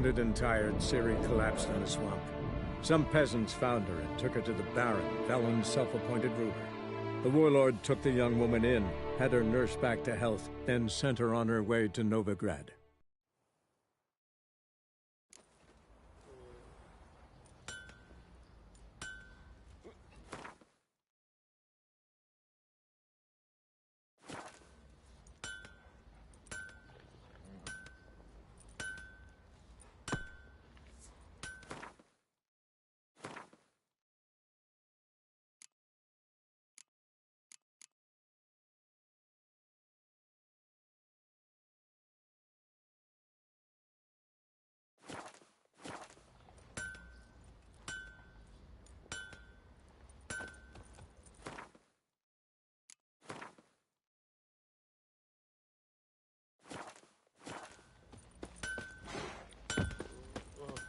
Wounded and tired, Ciri collapsed in a swamp. Some peasants found her and took her to the Baron, Valen's self-appointed ruler. The warlord took the young woman in, had her nursed back to health, then sent her on her way to Novigrad.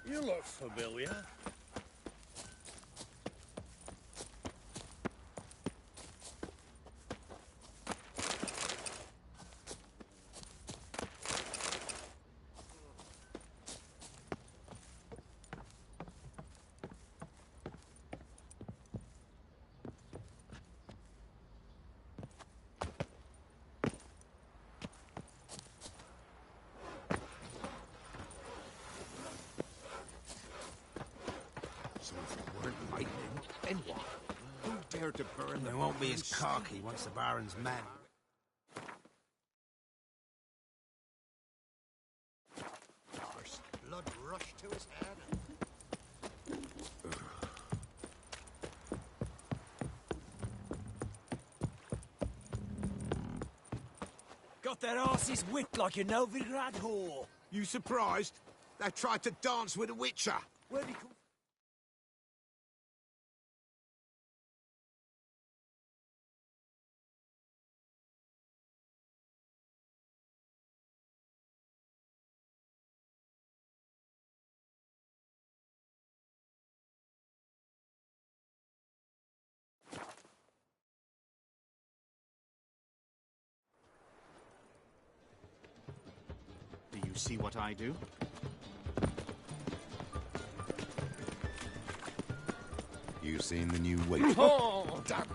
You look familiar. To burn They won't be as cocky once the Baron's men. Blood rushed to his head. Got their asses whipped like a Novigrad whore. You surprised? They tried to dance with a witcher. Where'd he come? Do you see what I do? You seen the new weight? Oh, damn it.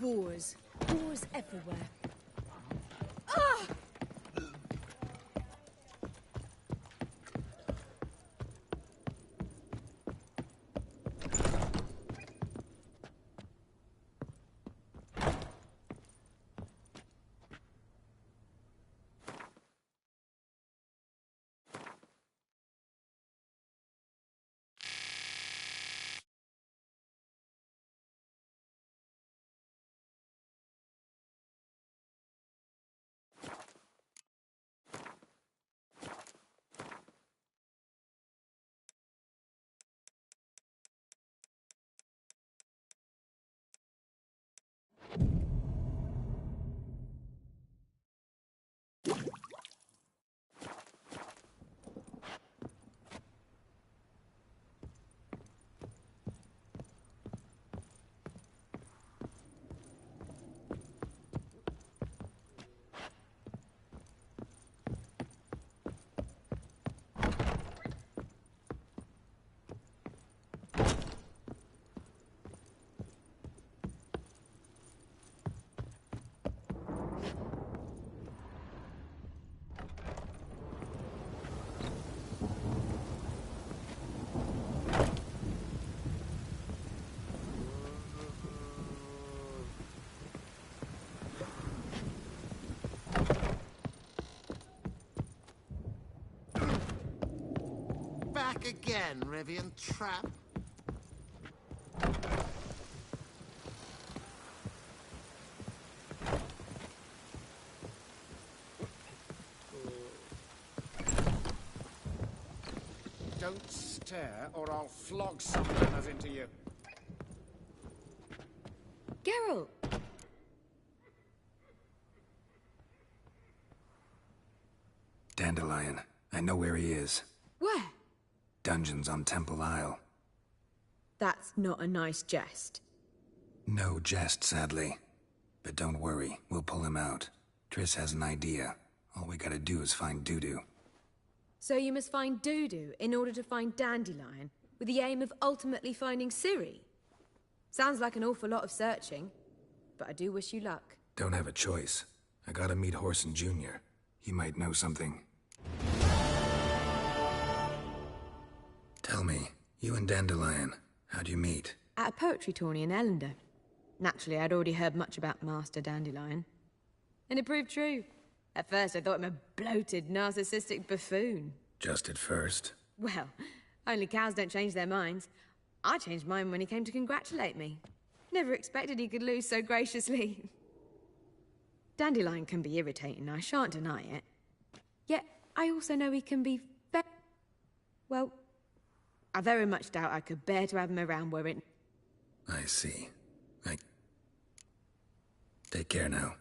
Boars. Boars everywhere. Ah! Back again, Rivian trap. Don't stare, or I'll flog some manners into you. Geralt! Dandelion. I know where he is. Where? Dungeons on Temple Isle. That's not a nice jest. No jest, sadly. But don't worry, we'll pull him out. Triss has an idea. All we gotta do is find Dudu. So you must find Dudu in order to find Dandelion, with the aim of ultimately finding Ciri? Sounds like an awful lot of searching, but I do wish you luck. Don't have a choice. I gotta meet Horson Jr. He might know something. Tell me, you and Dandelion, how'd you meet? At a poetry tourney in Ellendale. Naturally, I'd already heard much about Master Dandelion. And it proved true. At first, I thought him a bloated, narcissistic buffoon. Just at first. Well, only cows don't change their minds. I changed mine when he came to congratulate me. Never expected he could lose so graciously. Dandelion can be irritating, I shan't deny it. Yet, I also know he can be well, I very much doubt I could bear to have him around where it... I see. Take care now.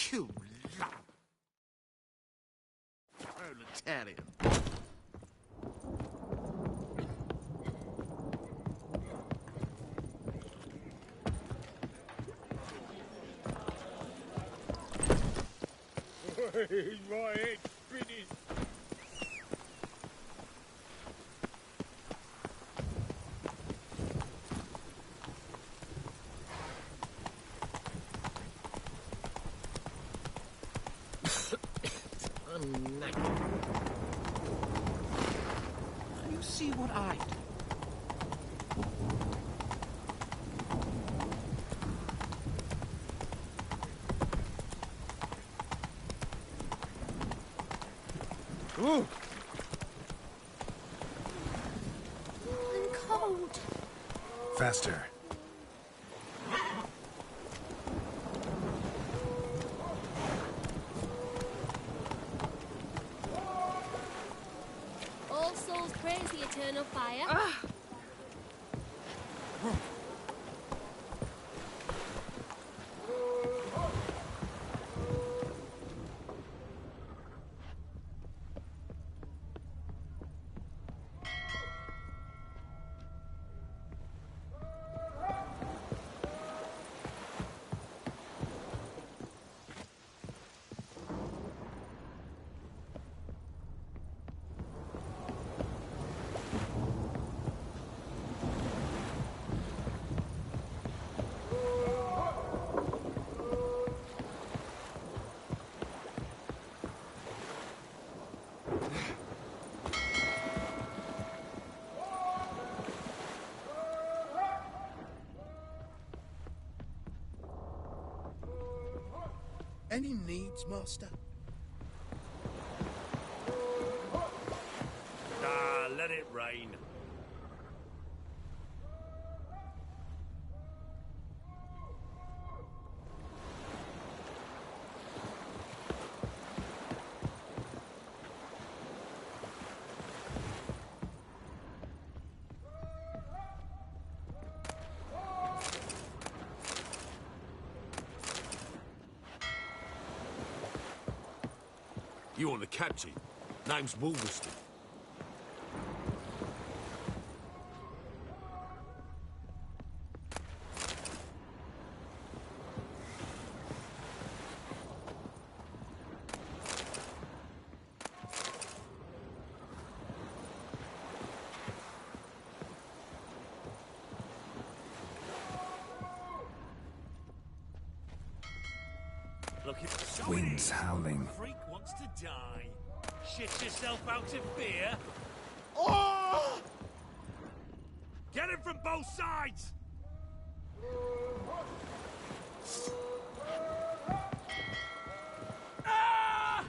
You lump. Proletarian. My head's spinning. I'm knackered. You see what I do? Ooh. I'm cold. Faster. All souls praise the eternal fire. Any needs, Master? Ah, let it rain. You want the captain? Name's Wolverston. Look at the Wind's howling. Freak wants to die. Shit yourself out of fear. Oh! Get him from both sides! Ah!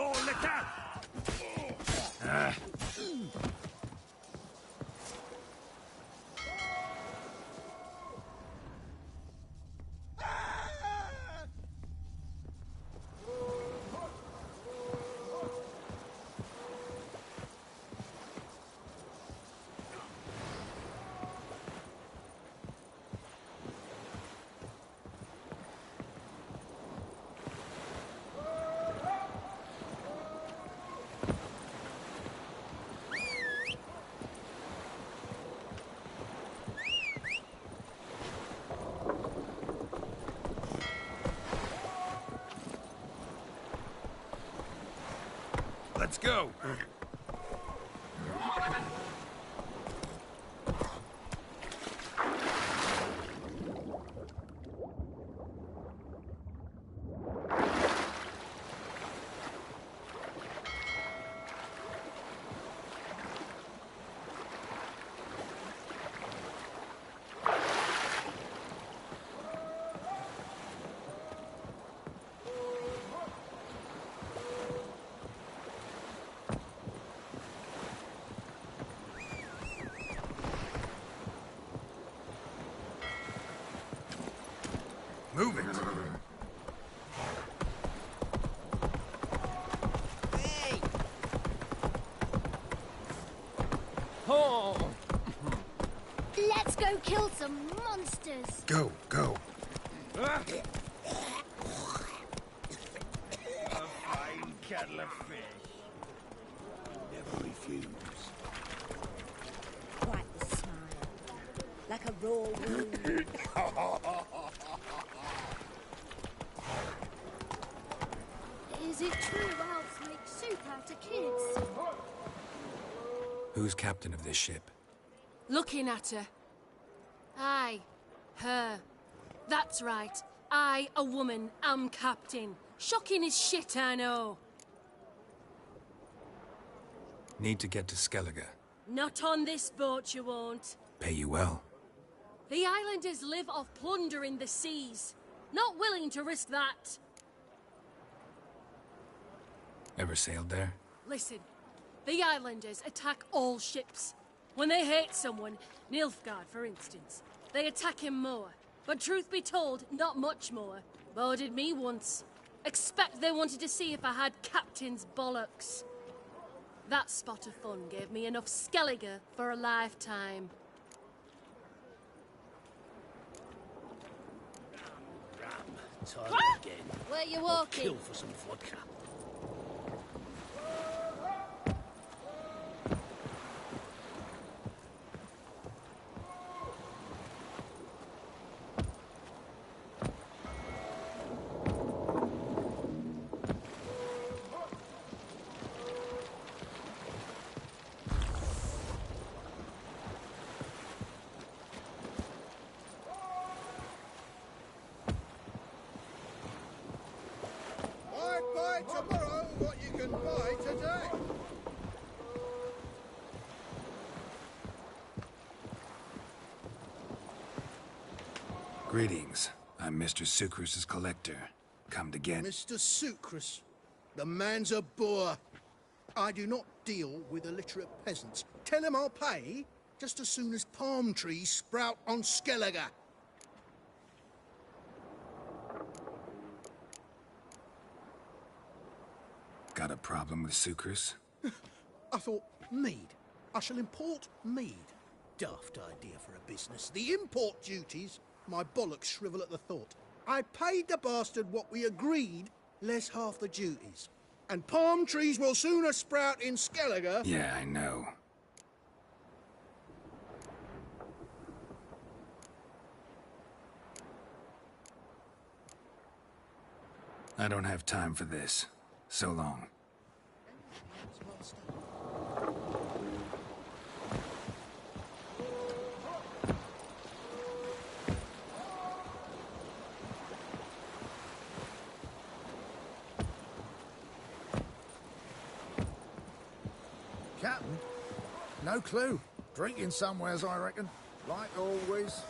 Oh, look out! Let's go. Move it! Let's go kill some monsters. Go, go. A fine kettle of fish. Never refuse. Quite the smile. Like a raw wound. Is it true elves make soup out of kids? Who's captain of this ship? Looking at her. Aye, her. That's right. I, a woman, am captain. Shocking as shit, I know. Need to get to Skellige. Not on this boat, you won't. Pay you well. The islanders live off plunder in the seas. Not willing to risk that. Ever sailed there? Listen, the islanders attack all ships. When they hate someone, Nilfgaard for instance, they attack him more. But truth be told, not much more. Boarded me once. Expect they wanted to see if I had captain's bollocks. That spot of fun gave me enough Skellige for a lifetime. Time again. Where you walking? Kill for some vodka. Buy tomorrow what you can buy today. Greetings. I'm Mr. Sucrus's collector. Come to get... Mr. Sucrus, the man's a boor. I do not deal with illiterate peasants. Tell him I'll pay just as soon as palm trees sprout on Skellige. Got a problem with Sucrus? I thought, mead. I shall import mead. Daft idea for a business. The import duties, my bollocks shrivel at the thought. I paid the bastard what we agreed, less half the duties. And palm trees will sooner sprout in Skellige. Yeah, I know. I don't have time for this. So long. Captain? No clue. Drinking somewheres, I reckon. Like always.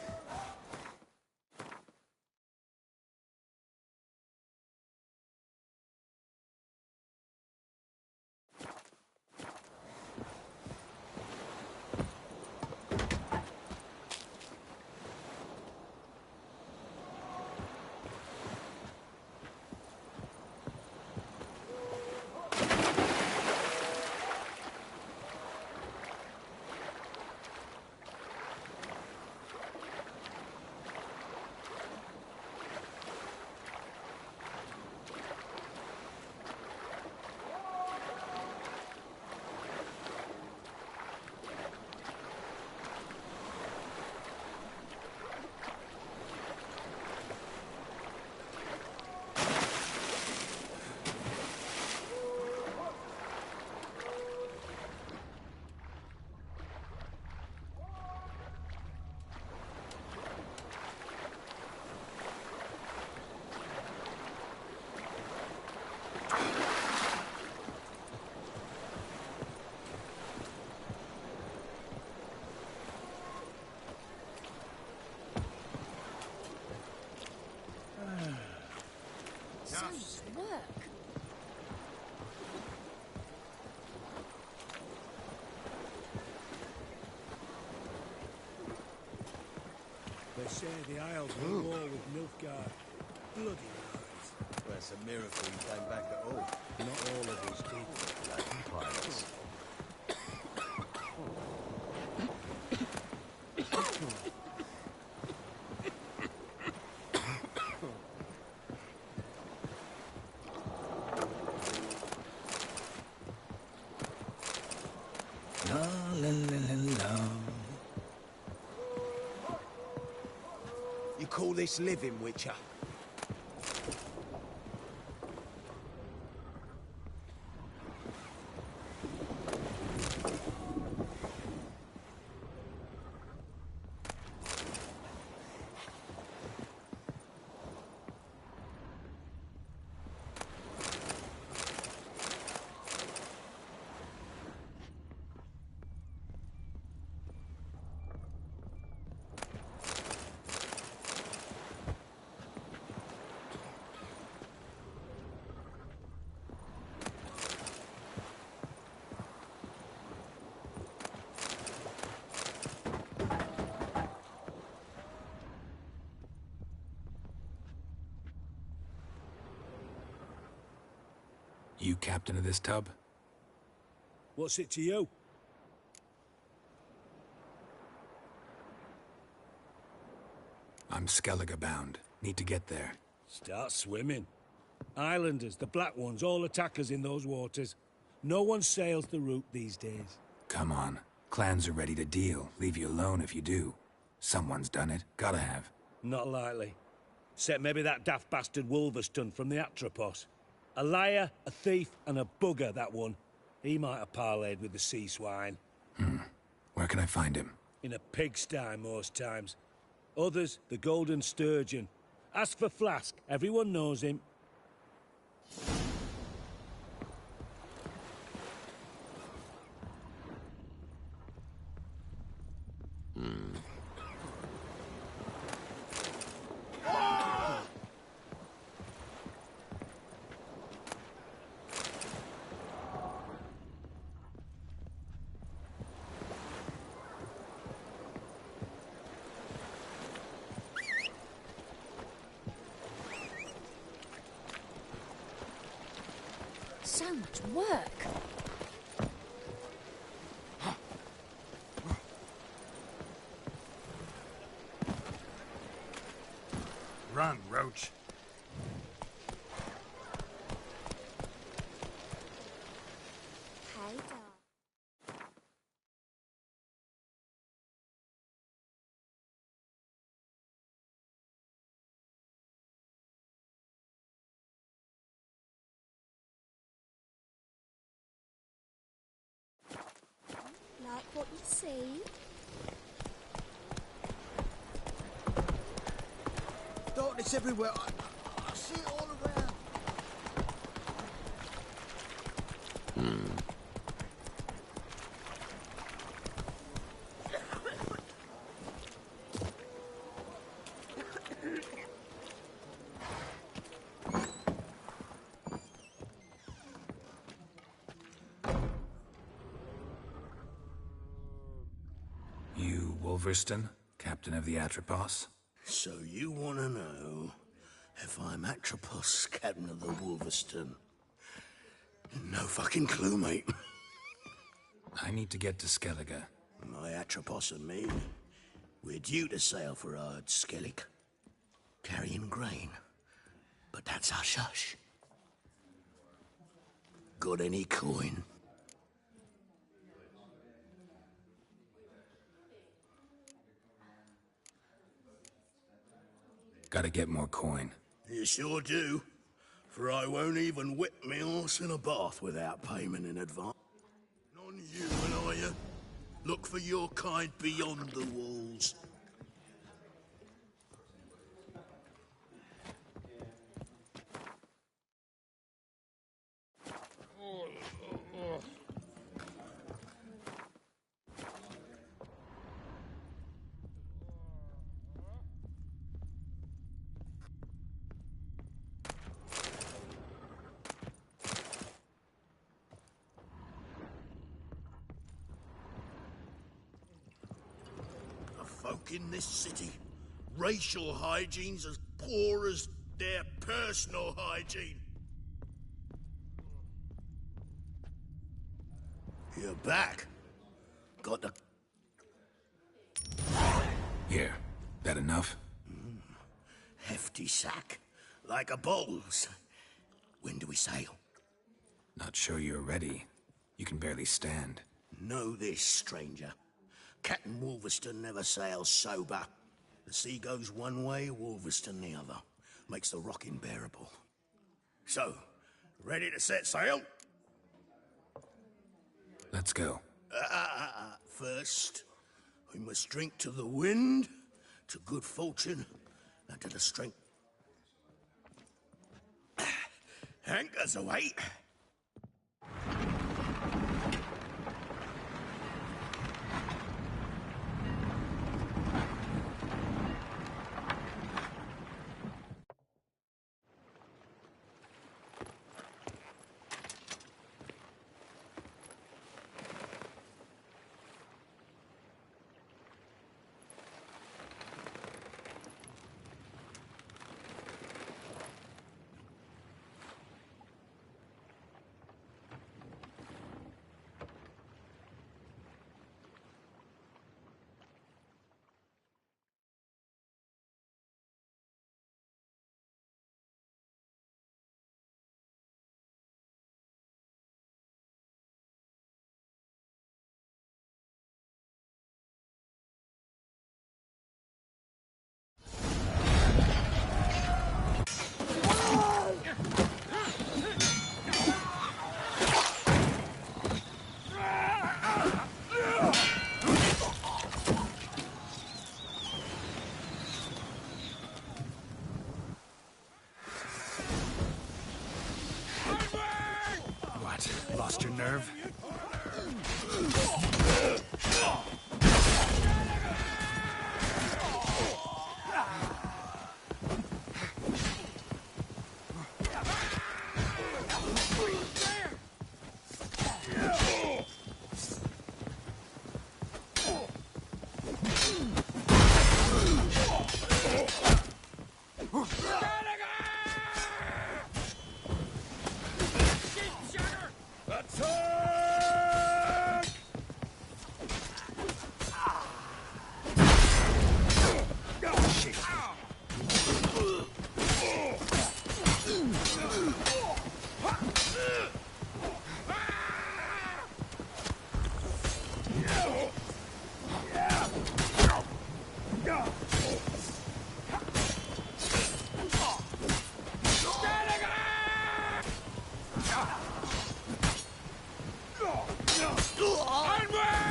say the Isles were at war with Nilfgaard. Bloody lies. Well, it's a miracle he came back at all. Not all of his people were pirates. You call this living, Witcher? You captain of this tub? What's it to you? I'm Skellige bound. Need to get there. Start swimming. Islanders, the Black Ones, all attackers in those waters. No one sails the route these days. Come on. Clans are ready to deal. Leave you alone if you do. Someone's done it. Gotta have. Not likely. Except maybe that daft bastard Wolverston from the Atropos. A liar, a thief, and a bugger, that one. He might have parlayed with the sea swine. Where can I find him? In a pigsty most times. Others, the Golden Sturgeon. Ask for Flask. Everyone knows him. So much work. Run, Roach. Hey, dog. Like what you see? Darkness everywhere. I see it all around. You Wolverston, captain of the Atropos? So you want to know if I'm Atropos, captain of the Wolverston? No fucking clue, mate. I need to get to Skellige. My Atropos and me, we're due to sail for Ard Skellig, carrying grain. But that's hush-hush. Got any coin? Gotta get more coin. You sure do. For I won't even whip me horse in a bath without payment in advance. On you, and are you? Look for your kind beyond the walls. Folk in this city racial hygiene's as poor as their personal hygiene. You're back. Got the... Here. That enough? Hefty sack. Like a bull's. When do we sail? Not sure you're ready. You can barely stand. Know this, stranger. Captain Wolverston never sails sober. The sea goes one way, Wolverston the other. Makes the rocking bearable. So, ready to set sail? Let's go. First, we must drink to the wind, to good fortune, and to the strength. Anchors away. Lost your nerve?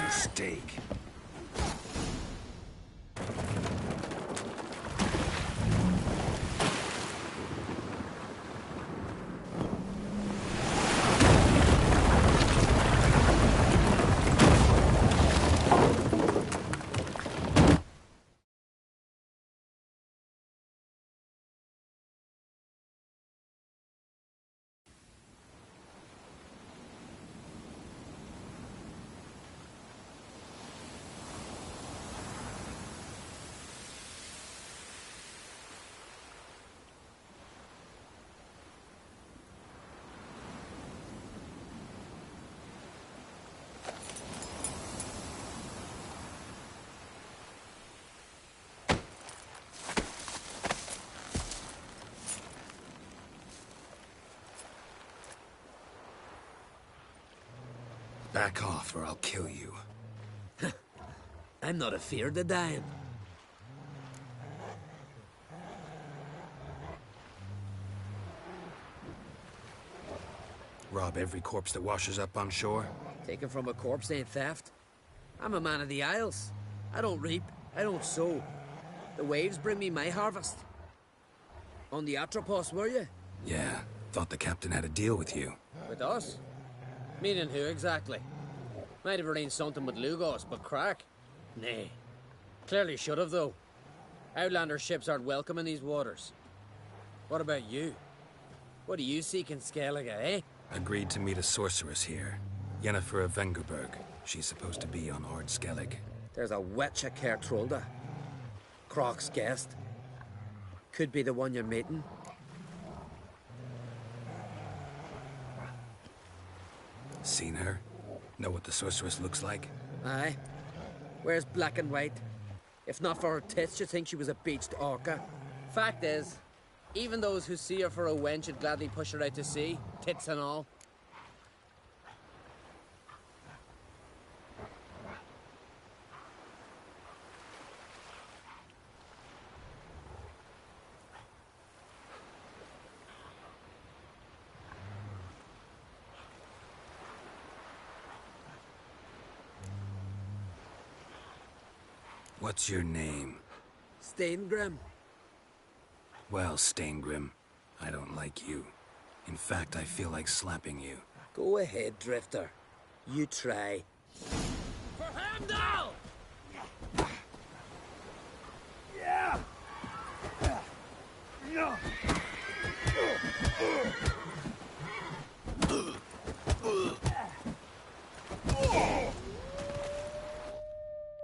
Mistake. Back off or I'll kill you. I'm not afeard of dying. Rob every corpse that washes up on shore? Taken from a corpse ain't theft. I'm a man of the Isles. I don't reap, I don't sow. The waves bring me my harvest. On the Atropos, were you? Yeah, thought the captain had a deal with you. With us? Meaning who exactly? Might have arranged something with Lugos, but crack? Nay. Clearly should have, though. Outlander ships aren't welcome in these waters. What about you? What do you seek in Skellige, eh? Agreed to meet a sorceress here. Yennefer of Vengerberg. She's supposed to be on Ord Skellig. There's a wetcha Kertrolda. Croc's guest. Could be the one you're meeting. Seen her? Know what the sorceress looks like? Aye. Wears black and white. If not for her tits, you'd think she was a beached orca. Fact is, even those who see her for a wench would gladly push her out to sea, tits and all. What's your name? Steingrim. Well, Steingrim, I don't like you. In fact, I feel like slapping you. Go ahead, Drifter. You try. For Heimdall! Yeah!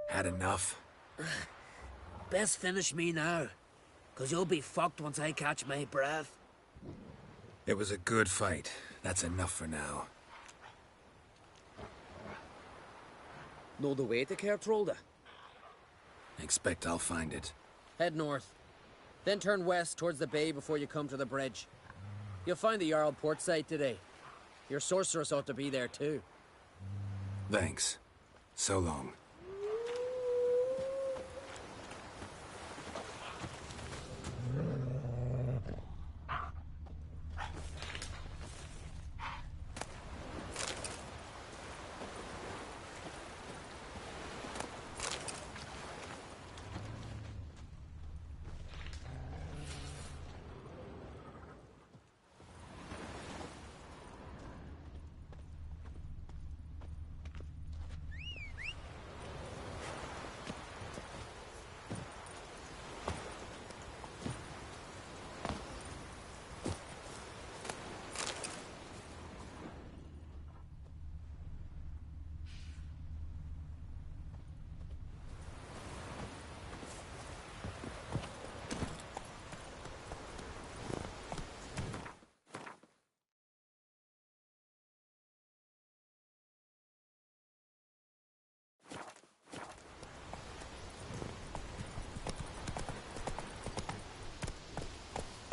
Had enough? Best finish me now, 'cause you'll be fucked once I catch my breath. It was a good fight. That's enough for now. Know the way to Kertrolda? Expect I'll find it. Head north. Then turn west towards the bay before you come to the bridge. You'll find the Jarl port site today. Your sorceress ought to be there too. Thanks. So long.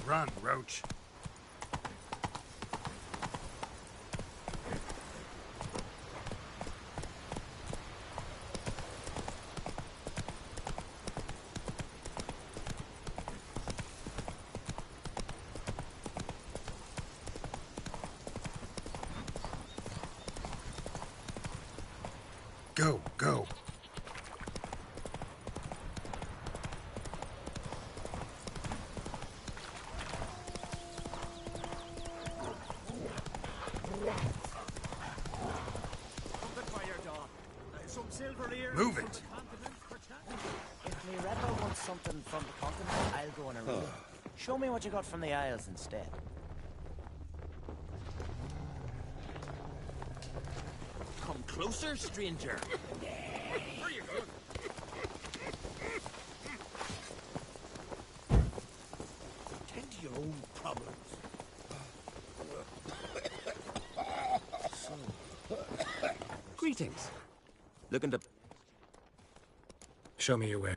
Run, Roach. Go, go. Move it. If me rebel wants something from the continent, I'll go on a read. Show me what you got from the Isles instead. Come closer, stranger. Where you going? Tend to your own problems. Greetings. Looking to... Show me your way.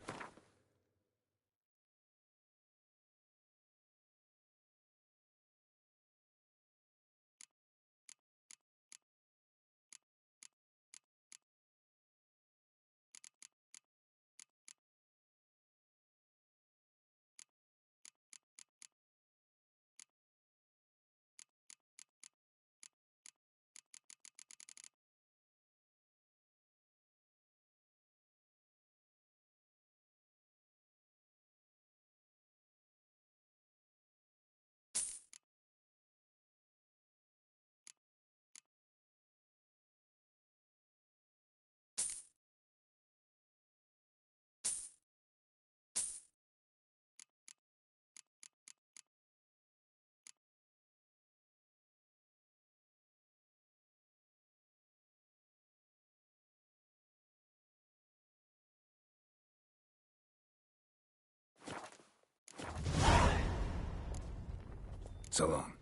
So long.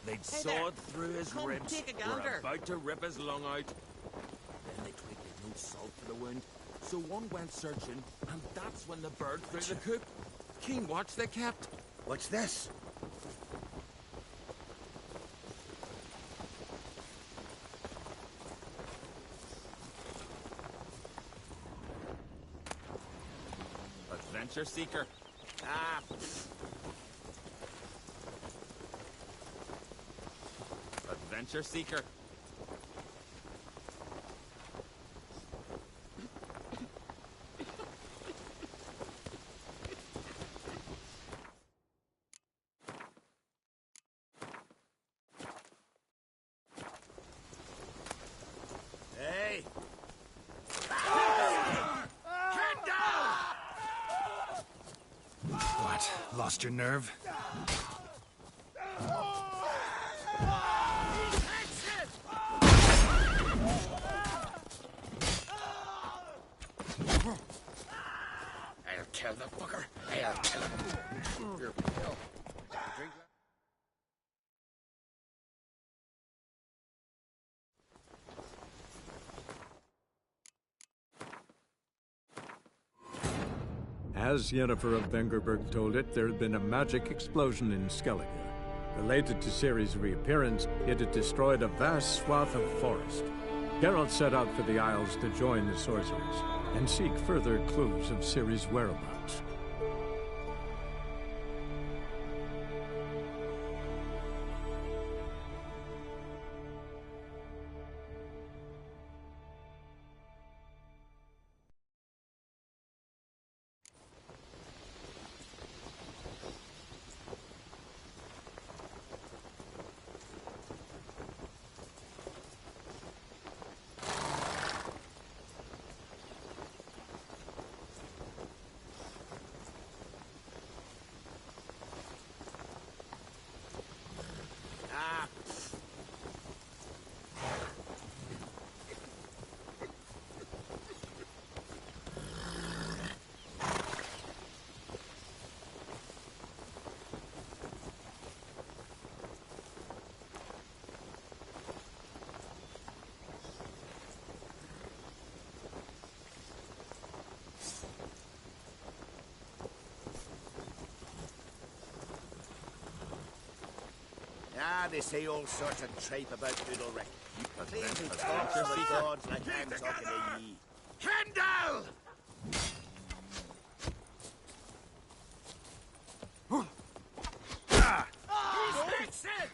They'd Hey sawed there. through his Come, ribs, take a were gander. about to rip his lung out. Then they twigged they'd no salt for the wound, so one went searching, and that's when the bird threw the coop. Keen watch they kept. What's this? Adventure seeker. Ah. Adventure seeker. Hey! What? Lost your nerve? I'll kill the fucker. I'll kill him. Your pill. Drink that. As Yennefer of Vengerberg told it, there had been a magic explosion in Skellige. Related to Ciri's reappearance, it had destroyed a vast swath of forest. Geralt set out for the Isles to join the sorcerers and seek further clues of Ciri's whereabouts. Ah, they say all sorts of tripe about Udalric. Clean Adventure me talks of the seeker. gods like I'm talking to ye. Kendall! Fix it!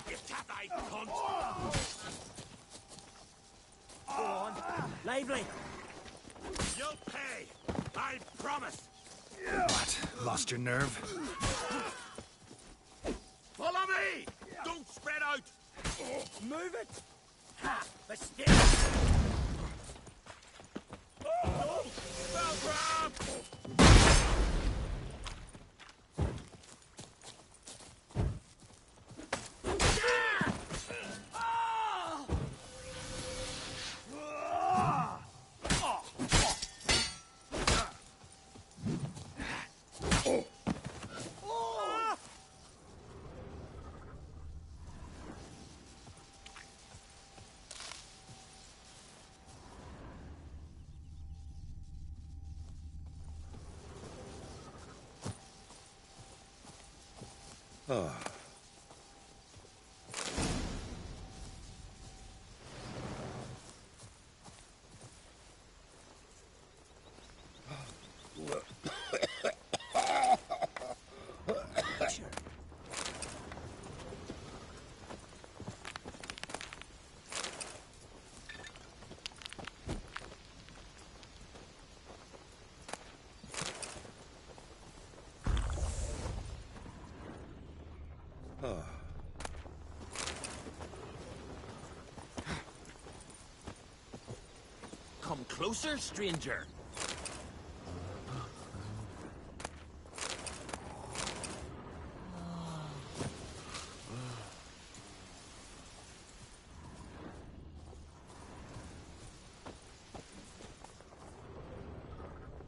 Get that eye, cunt! Go on. Lively. You'll pay! I promise! What? Lost your nerve? Follow me! Don't spread out! Move it! Ha! But still. Oh! Belgram! Oh. Oh. Come closer, stranger.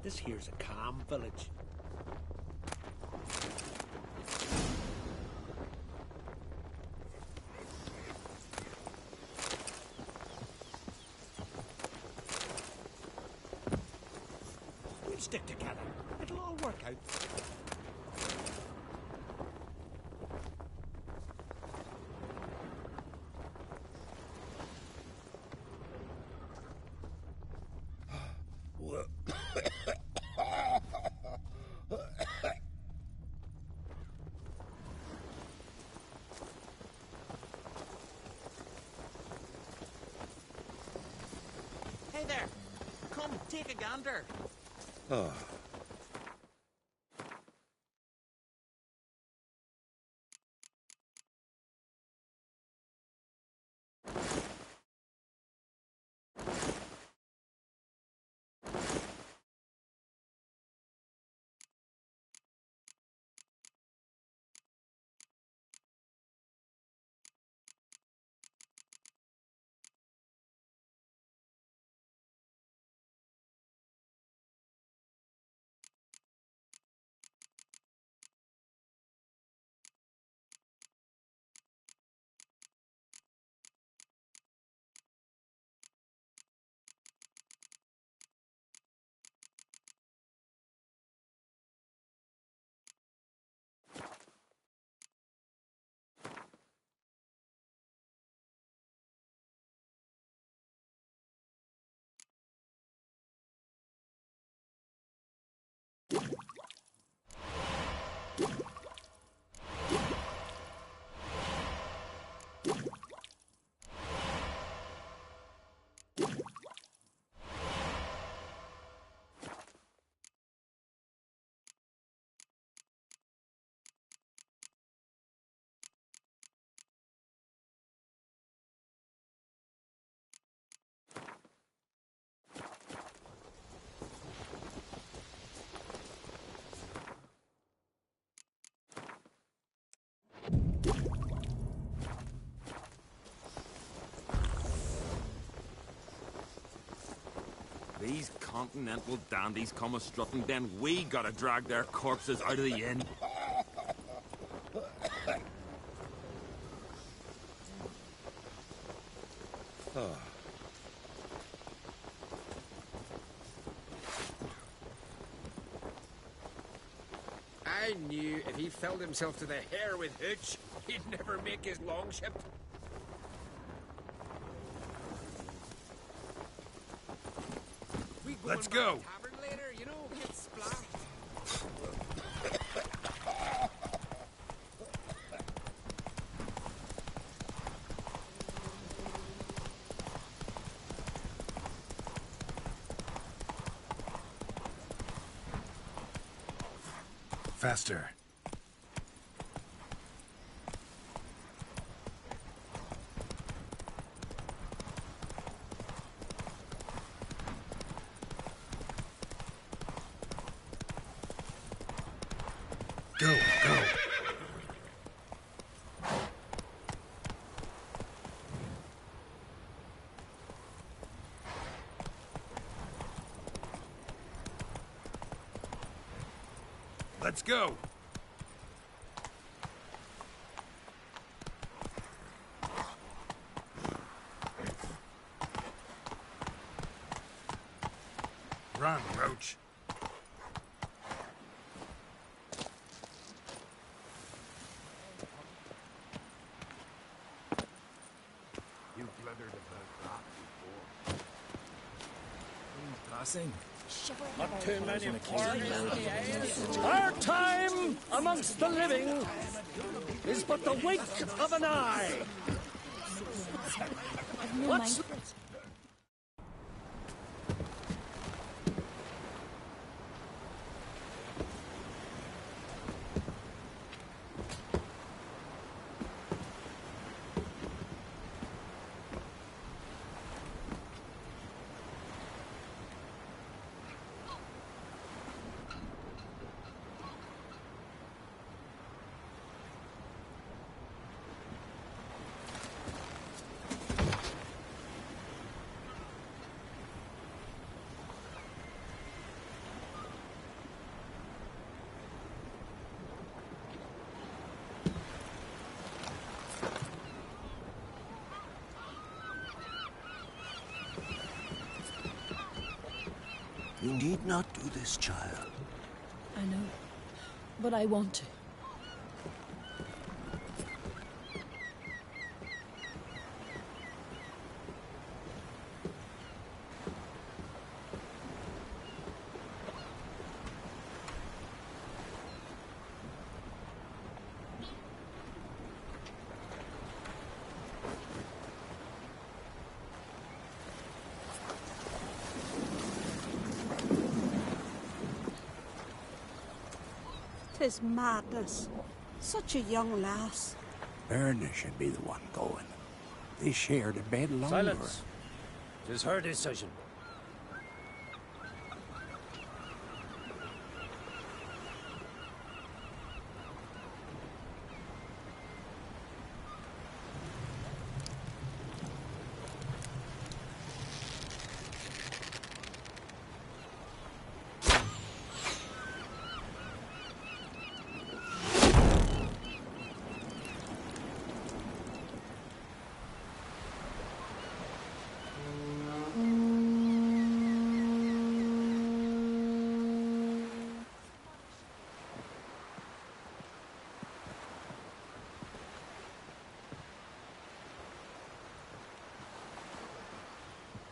This here's a calm village. We'll stick together. It'll all work out. Hey there. Come, take a gander. Oh. These continental dandies come a-strutting, then we gotta drag their corpses out of the inn. Oh. I knew if he filled himself to the hair with hooch, he'd never make his longship. Let's go. Tavern later, you know, get splashed. Faster. Go, go. Let's go. Run, Roach. You blundered about that before. Who's passing? Not too many parties. Our time amongst the living is but the wink of an eye. What's... You need not do this, child. I know, but I want to. Tis madness. Such a young lass. Erna should be the one going. They shared a bed longer. Silence. 'Tis her decision.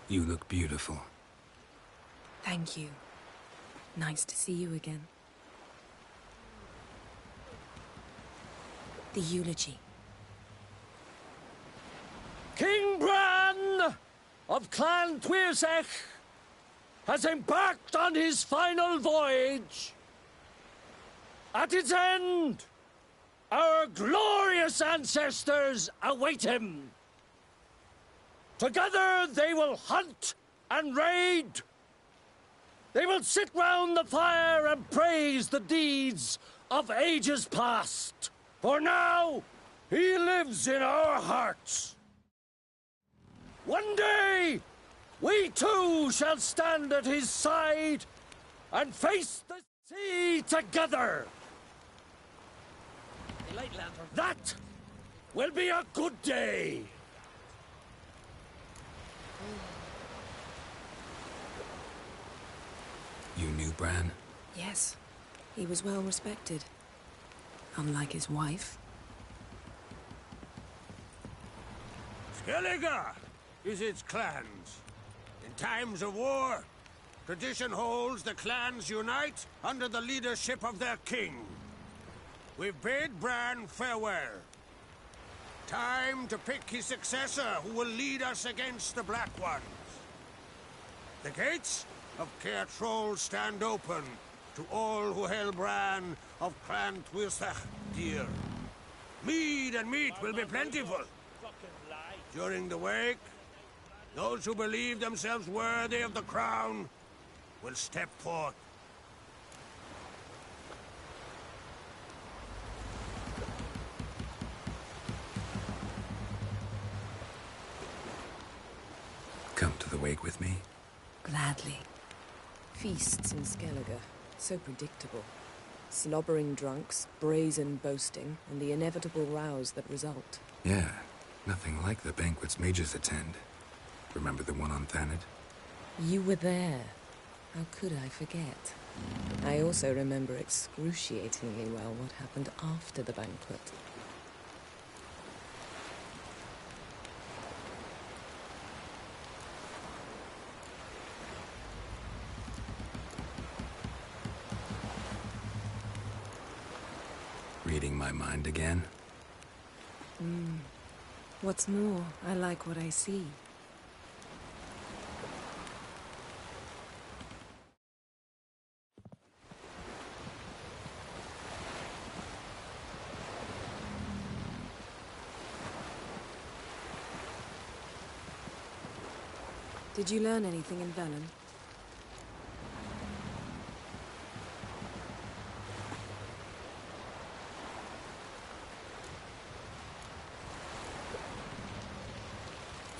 You look beautiful. Thank you. Nice to see you again. The eulogy. King Bran of Clan Tuirsech has embarked on his final voyage. At its end, our glorious ancestors await him. Together they will hunt and raid. They will sit round the fire and praise the deeds of ages past. For now, he lives in our hearts. One day, we too shall stand at his side and face the sea together. That will be a good day. You knew Bran? Yes, he was well respected. Unlike his wife. Skellige is its clans. In times of war, tradition holds the clans unite under the leadership of their king. We bid Bran farewell. Time to pick his successor who will lead us against the Black Ones. The gates of Caer Troll stand open to all who held Bran of Clan Tuirsech dear. Mead and meat will be plentiful. During the wake, those who believe themselves worthy of the crown will step forth. Come to the wake with me? Gladly. Feasts in Skellige, so predictable. Slobbering drunks, brazen boasting, and the inevitable rows that result. Yeah, nothing like the banquets mages attend. Remember the one on Thanedd? You were there. How could I forget? I also remember excruciatingly well what happened after the banquet. Reading my mind again? What's more, I like what I see. Did you learn anything in Velen?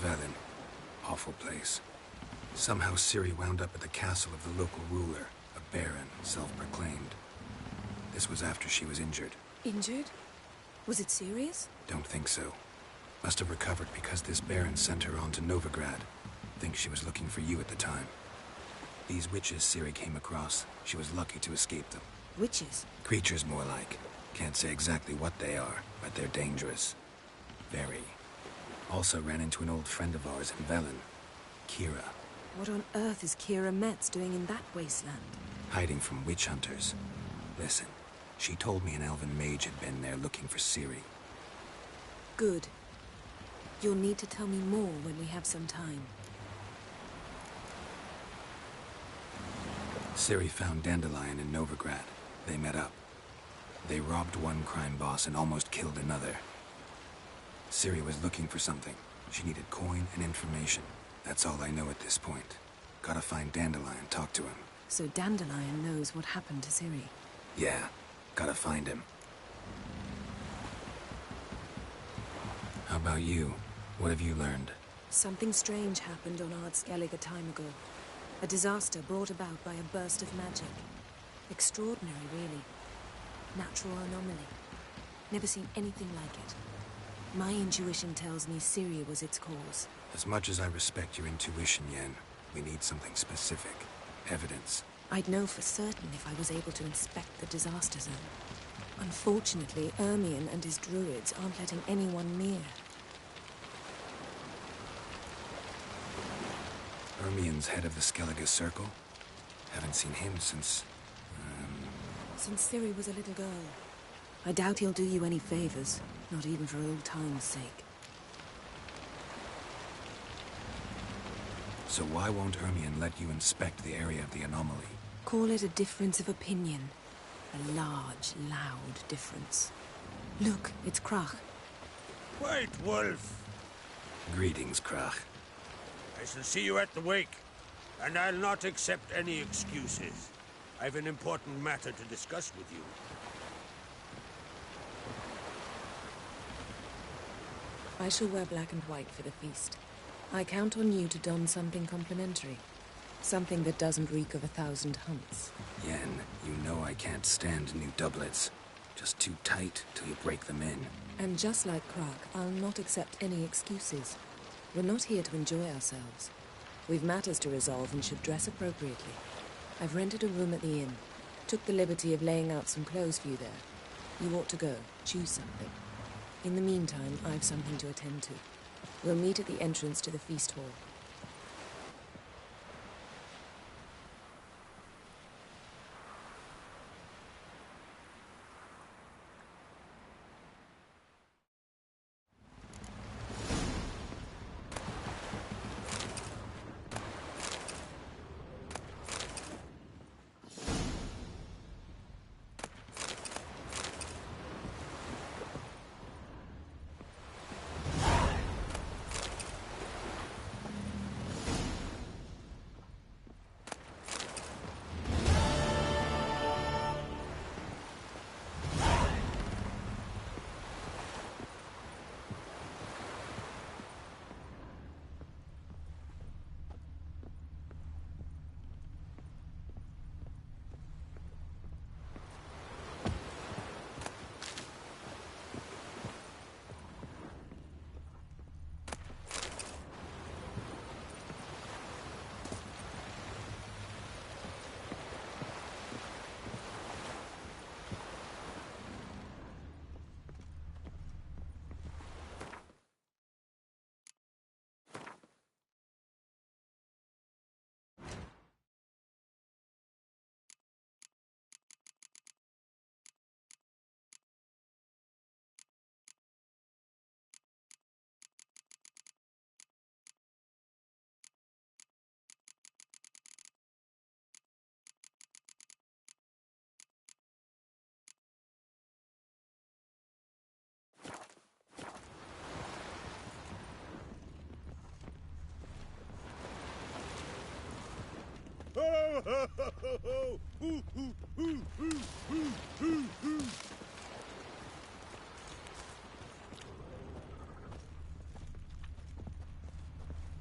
Velen. Awful place. Somehow Ciri wound up at the castle of the local ruler, a baron, self-proclaimed. This was after she was injured. Injured? Was it serious? Don't think so. Must have recovered because this baron sent her on to Novigrad. Think she was looking for you at the time. These witches Ciri came across, she was lucky to escape them. Witches? Creatures, more like. Can't say exactly what they are, but they're dangerous. Very. Also ran into an old friend of ours in Velen, Kira. What on earth is Kira Metz doing in that wasteland? Hiding from witch hunters. Listen, she told me an elven mage had been there looking for Ciri. Good. You'll need to tell me more when we have some time. Ciri found Dandelion in Novigrad. They met up. They robbed one crime boss and almost killed another. Ciri was looking for something. She needed coin and information. That's all I know at this point. Gotta find Dandelion, talk to him. So Dandelion knows what happened to Ciri? Yeah, gotta find him. How about you? What have you learned? Something strange happened on Ard Skellig a time ago. A disaster brought about by a burst of magic. Extraordinary, really. Natural anomaly. Never seen anything like it. My intuition tells me Ciri was its cause. As much as I respect your intuition, Yen, we need something specific. Evidence. I'd know for certain if I was able to inspect the disaster zone. Unfortunately, Ermion and his druids aren't letting anyone near. Ermion's head of the Skellige Circle? Haven't seen him since... Since Ciri was a little girl. I doubt he'll do you any favors, not even for old time's sake. So why won't Ermion let you inspect the area of the anomaly? Call it a difference of opinion. A large, loud difference. Look, it's Crach. White Wolf! Greetings, Crach. I shall see you at the wake, and I'll not accept any excuses. I've an important matter to discuss with you. I shall wear black and white for the feast. I count on you to don something complimentary. Something that doesn't reek of 1,000 hunts. Yen, you know I can't stand new doublets. Just too tight till you break them in. And just like Crach, I'll not accept any excuses. We're not here to enjoy ourselves. We've matters to resolve and should dress appropriately. I've rented a room at the inn. Took the liberty of laying out some clothes for you there. You ought to go. Choose something. In the meantime, I've something to attend to. We'll meet at the entrance to the feast hall.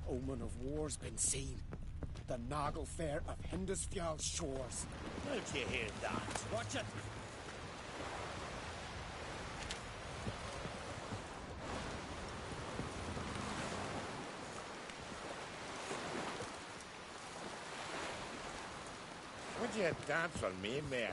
Omen of war's been seen. The Noggle Fair of Hindisfjall's shores. Don't you hear that? Watch it! you dance for me, mate?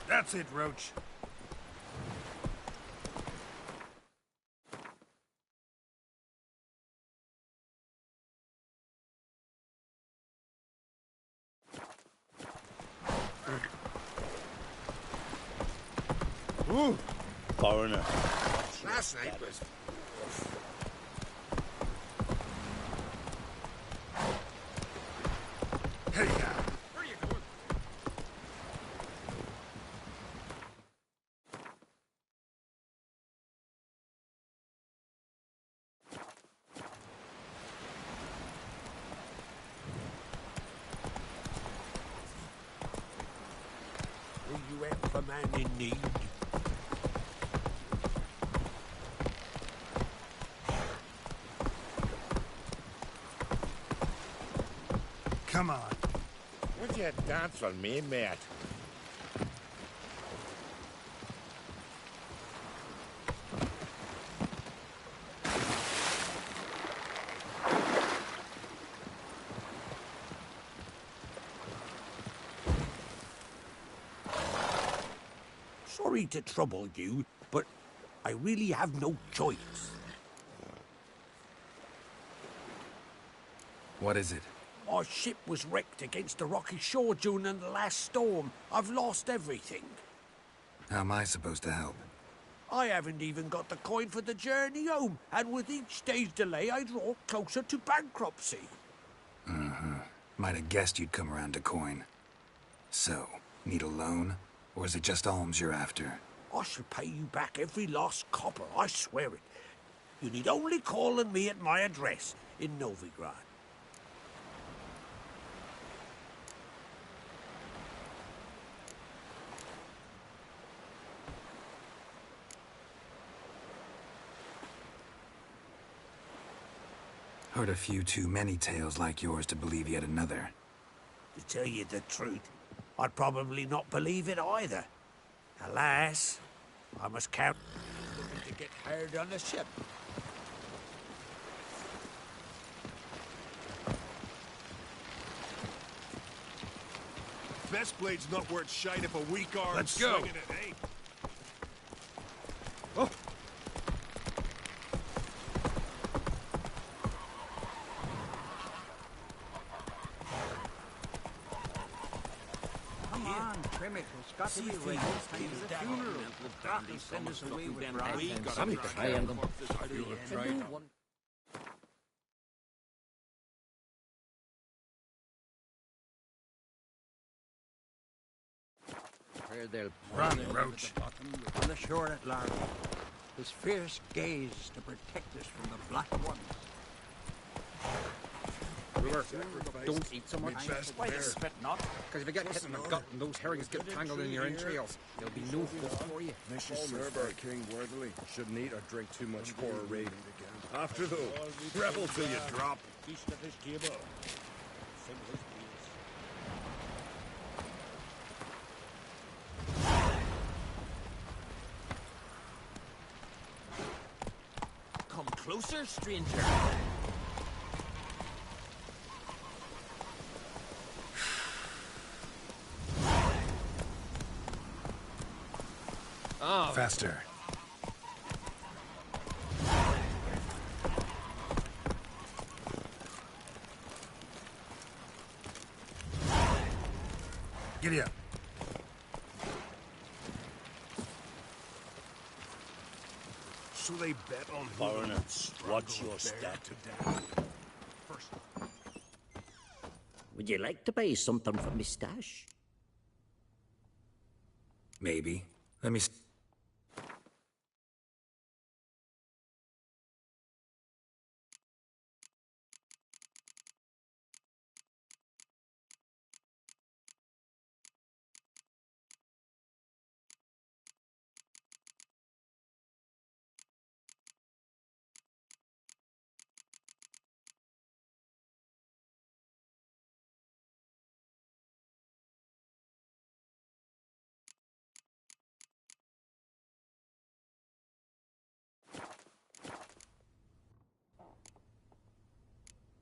That's it, Roach. Ooh, foreigner. Last night was... Hey, now. Where are you going? Will you help a man in need? Come on. Would you dance for me, mate? Sorry to trouble you, but I really have no choice. What is it? Our ship was wrecked against the rocky shore during the last storm. I've lost everything. How am I supposed to help? I haven't even got the coin for the journey home, and with each day's delay, I draw closer to bankruptcy. Might have guessed you'd come around to coin. So, need a loan? Or is it just alms you're after? I shall pay you back every last copper, I swear it. You need only call on me at my address in Novigrad. Heard a few too many tales like yours to believe yet another. To tell you the truth, I'd probably not believe it either. Alas, I must count looking to get hired on a ship. Best blade's not worth shite if a weak arm Let's go. swinging it, eh? Oh. Come on, trim it. It's got to be ready. It's time for the funeral. Drop and send us away with Where they'll Run, Roach. on the shore at Largo. His fierce gaze to protect us from the Black Ones. Ruler, don't eat so much. Why the spit not? Because if you get hit in the gut and those herrings get tangled in your entrails, there'll be no hope for you. Serve our king worthily. Shouldn't eat or drink too much for a raid. After though, rebel till you drop. Feast at his table. Sing his peace. Come closer, stranger. Oh. Faster. Giddy up. they bet on Foreigner, watch your bear step. to death. First. Would you like to buy something for me stash? Maybe. Let me...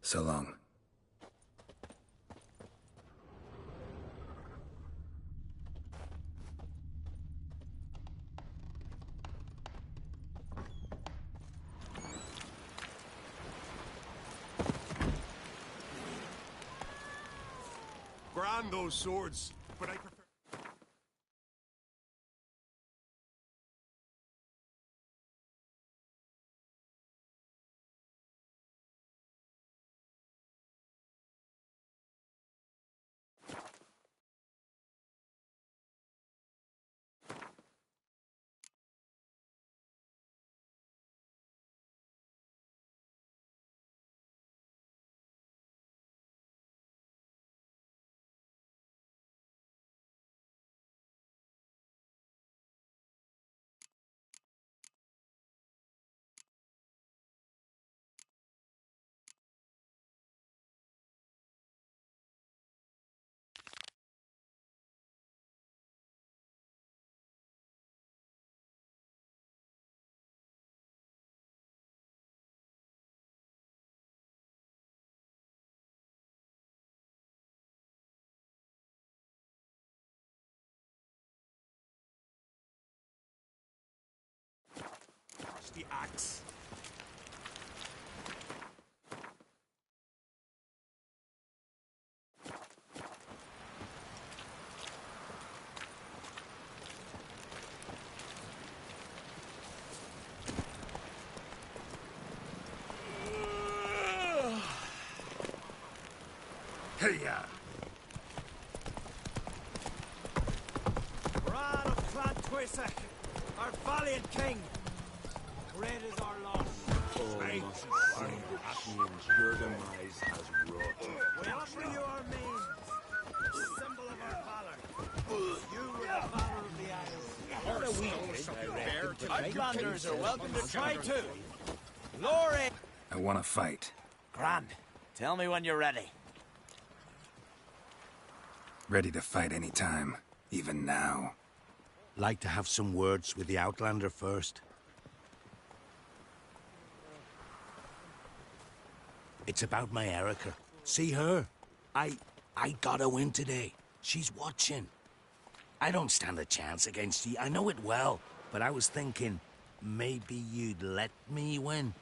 So long. Grand those swords, but I prefer... The axe. Hey-ya! Bran of Clan Twisek, our valiant king. Great is our loss. Your demise has wrought. We offer you our means, symbol of our valor. You were the valor of the Isles. What are we Outlanders are welcome to try too. Glory! I want to fight. Grand, tell me when you're ready. Ready to fight any time, even now. Like to have some words with the Outlander first? It's about my Erica. See her? I got a win today. She's watching. I don't stand a chance against you. I know it well. But I was thinking, maybe you'd let me win.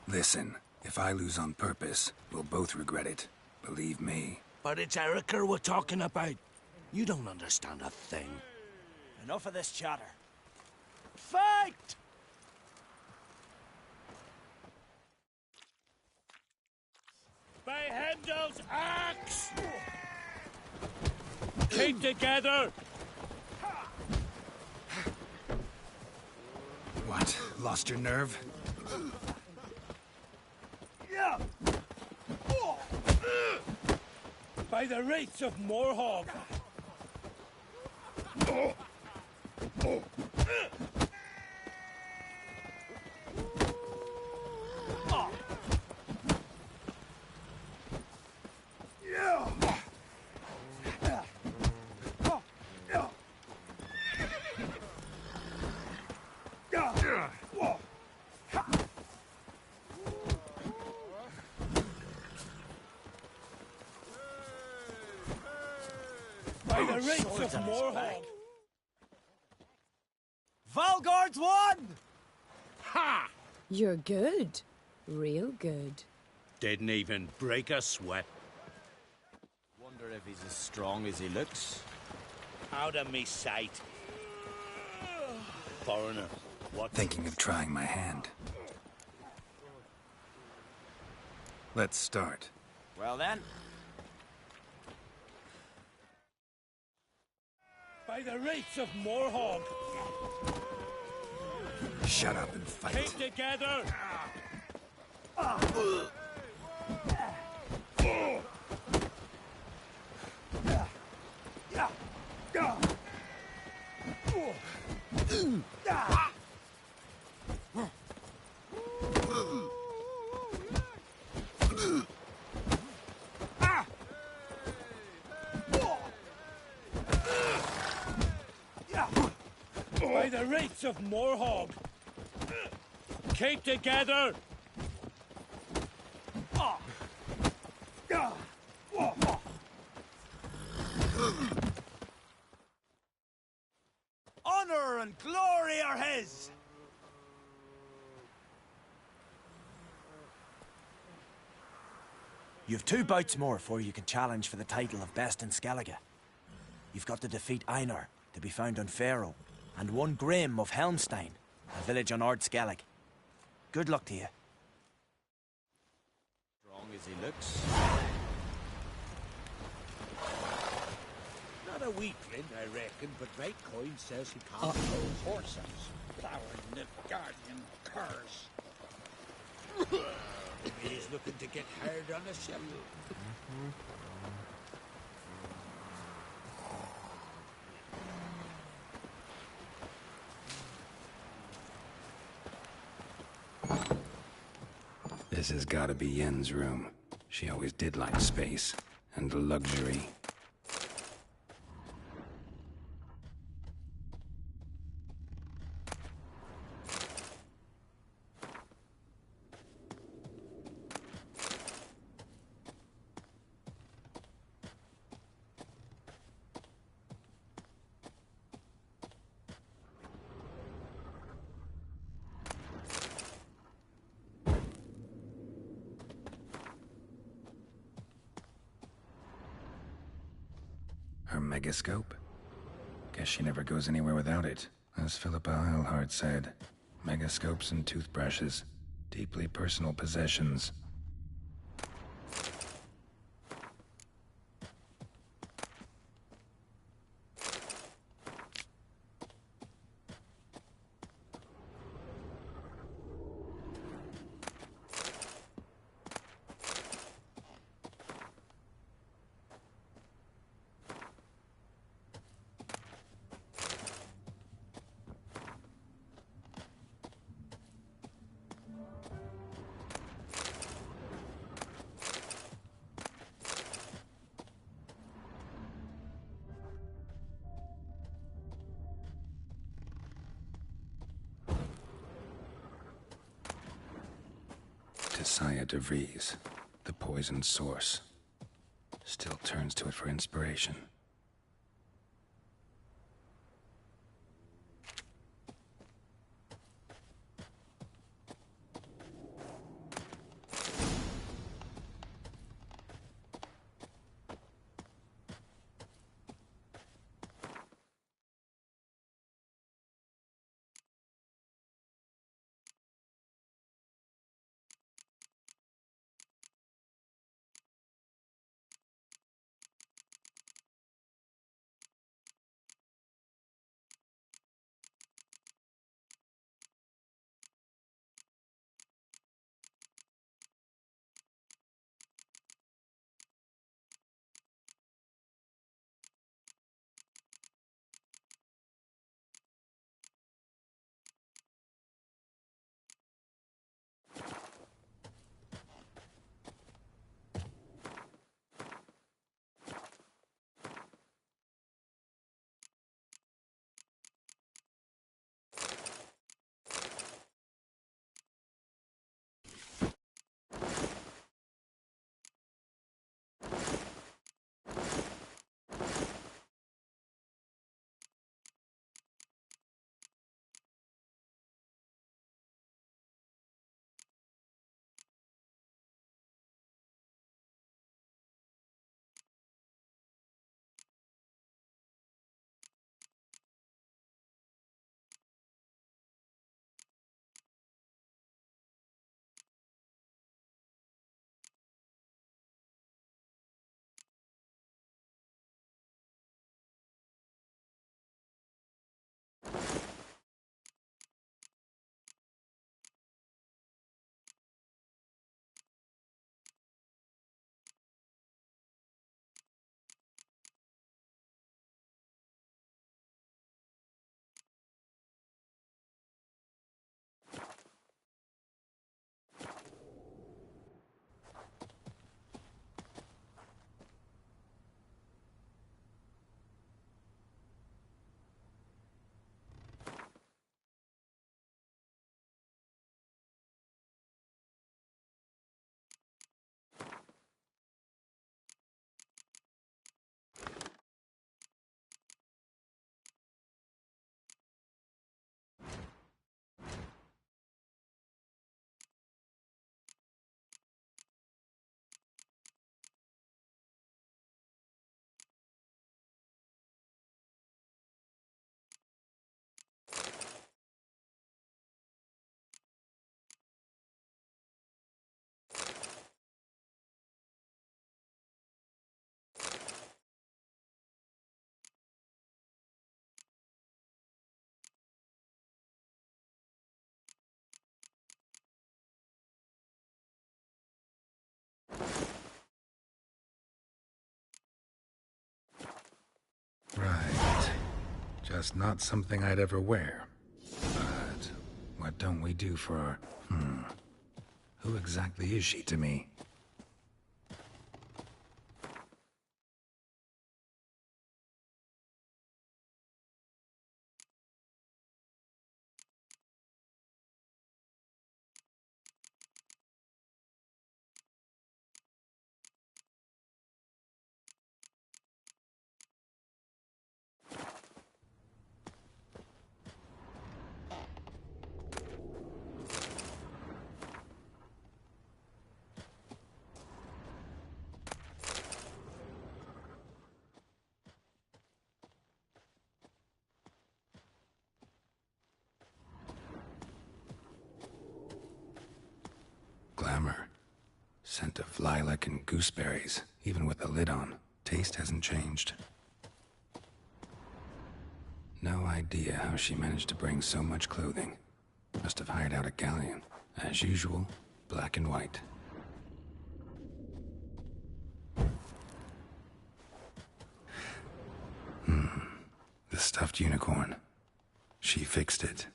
Listen, if I lose on purpose, we'll both regret it. Believe me. But it's Erica we're talking about. You don't understand a thing. Enough of this chatter. Fight! By Hendel's axe! Keep together! What? Lost your nerve? By the wraiths of Morhog! By the wraiths of Morhog! Valgard's won! Ha! You're good. Real good. Didn't even break a sweat. Wonder if he's as strong as he looks. Out of me sight. Foreigner, what? Thinking of trying my hand. Let's start. Well then. By the rates of Morhog! Shut up and fight. Keep together! By the rates of Morhog! Keep together! Honor and glory are his! You've 2 bouts more before you can challenge for the title of Best in Skellige. You've got to defeat Einar, to be found on Faroe, and 1 Grim of Helmstein, a village on Ard Skellig. Good luck to you. Strong as he looks. Not a weakling, I reckon, but Ratecoin says he can't hold horses. Plowing Nilfgaardian curs. He's looking to get hard on a ship. This has got to be Yen's room. She always did like space and luxury. Her megascope? Guess she never goes anywhere without it. As Philippa Eilhart said, megascopes and toothbrushes, deeply personal possessions. Saya de Vries, the poisoned source, still turns to it for inspiration. Just not something I'd ever wear. But what don't we do for our... Who exactly is she to me? Glamour. Scent of lilac and gooseberries, even with the lid on. Taste hasn't changed. No idea how she managed to bring so much clothing. Must have hired out a galleon. As usual, black and white. The stuffed unicorn. She fixed it.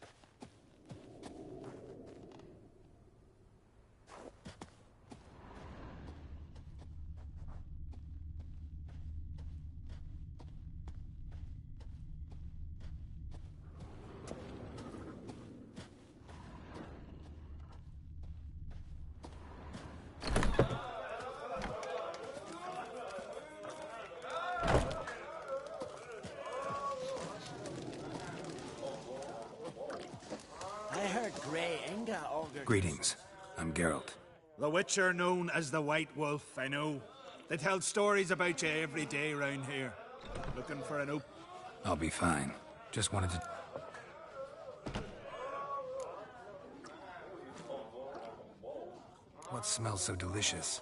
I heard Grey Inga augured... Greetings. I'm Geralt. The Witcher known as the White Wolf, I know. They tell stories about you every day round here. Looking for an I'll be fine. Just wanted to... What smells so delicious?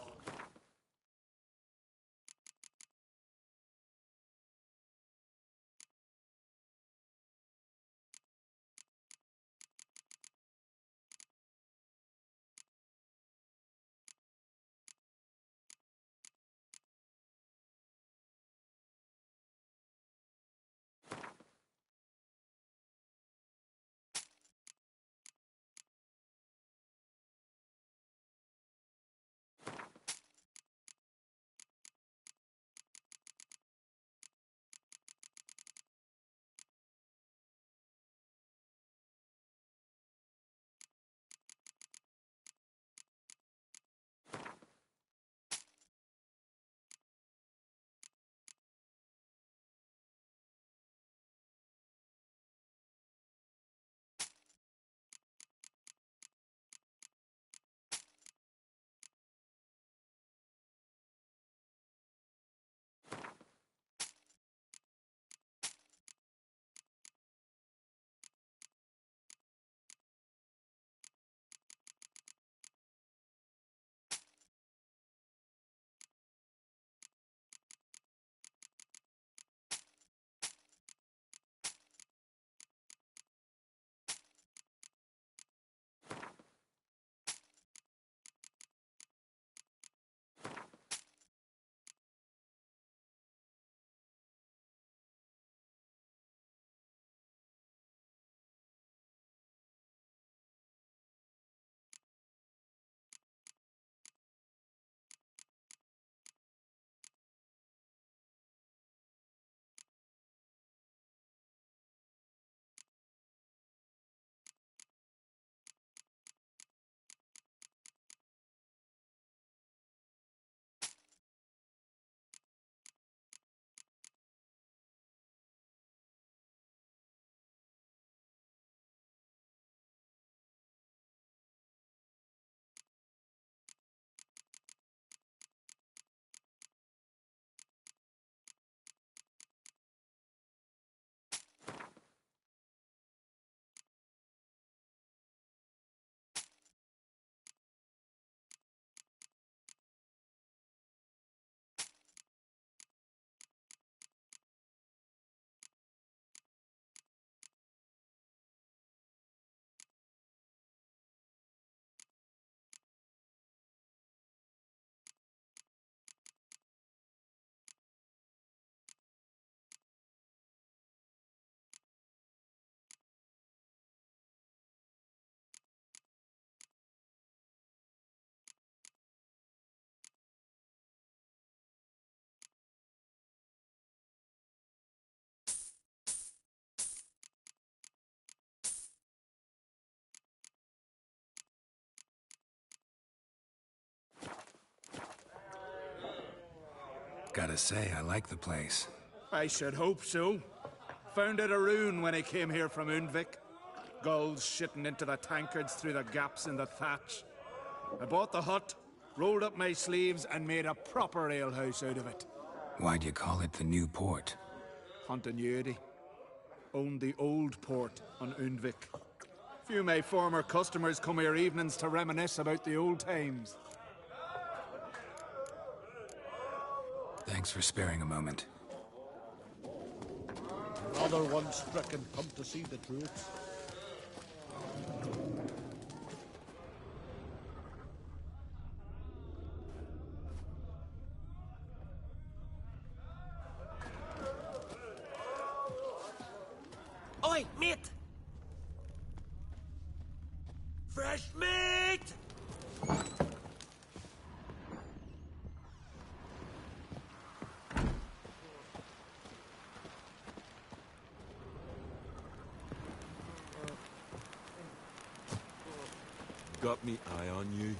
Gotta say, I like the place. I should hope so. Found it a rune when I came here from Undvik. Gulls shitting into the tankards through the gaps in the thatch. I bought the hut, rolled up my sleeves, and made a proper alehouse out of it. Why'd you call it the New Port? Continuity. Owned the old port on Undvik. Few of my former customers come here evenings to reminisce about the old times. Thanks for sparing a moment. Another one stricken come to see the truth. Oi, mate! Fresh meat! Got me eye on you.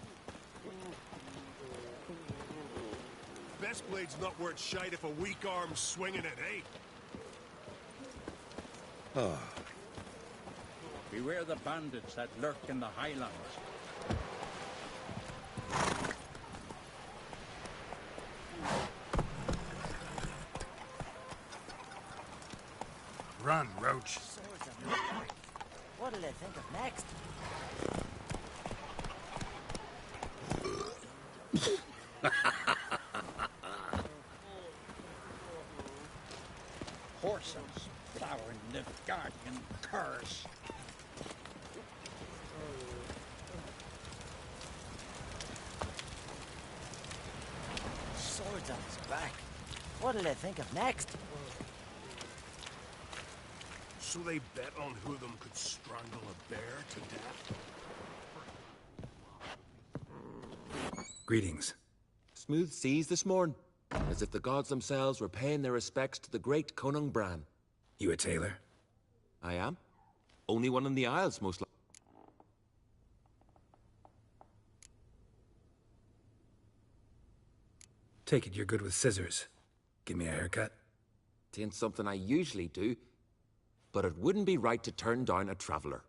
Best blade's not worth shite if a weak arm's swinging it, eh? Ah. Beware the bandits that lurk in the highlands. Run, Roach. What'll they think of next? Horses plowing Nilfgaardian curs. Swords on his back. What'll they think of next? So they bet on who of them could strangle a bear to death? Greetings. Smooth seas this morn, as if the gods themselves were paying their respects to the great Conung Bran. You a tailor? I am. Only one in the Isles, most likely. Take it you're good with scissors. Give me a haircut. Tain't something I usually do, but it wouldn't be right to turn down a traveler.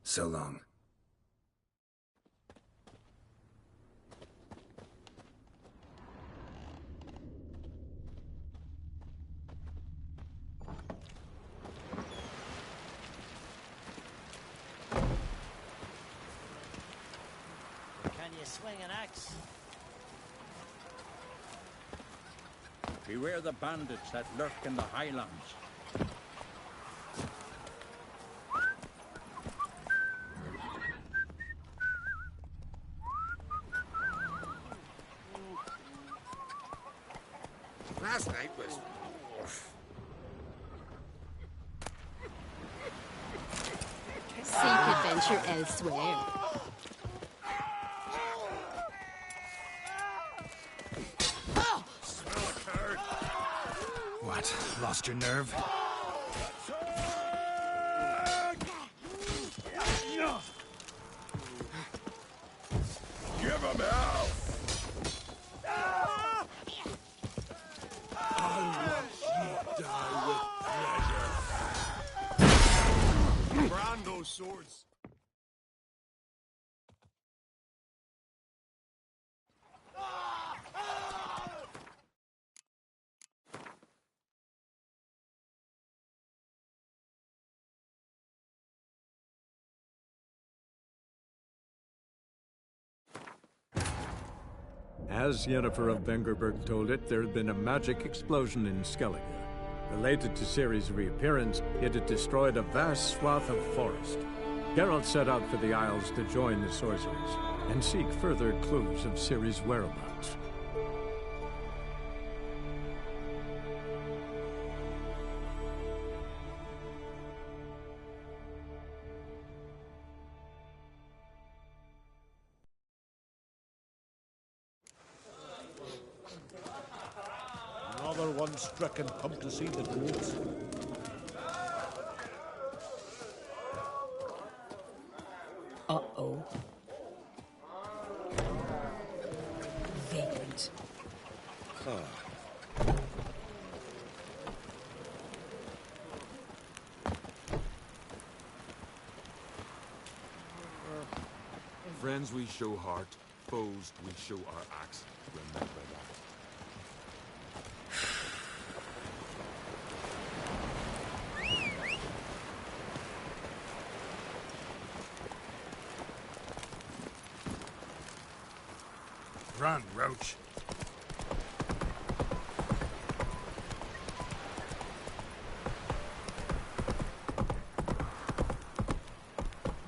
So long. Can you swing an axe? Beware the bandits that lurk in the highlands. Last night was... Seek adventure elsewhere. Lost your nerve? Give him hell! I'll watch you die with pleasure. Brand those swords. As Yennefer of Vengerberg told it, there had been a magic explosion in Skellige. Related to Ciri's reappearance, it had destroyed a vast swath of forest. Geralt set out for the Isles to join the sorcerers and seek further clues of Ciri's whereabouts. Another one stricken, come to see the goats. Uh-oh. Vagrant. Friends we show heart, foes we show our axe. Remember that. Run, Roach.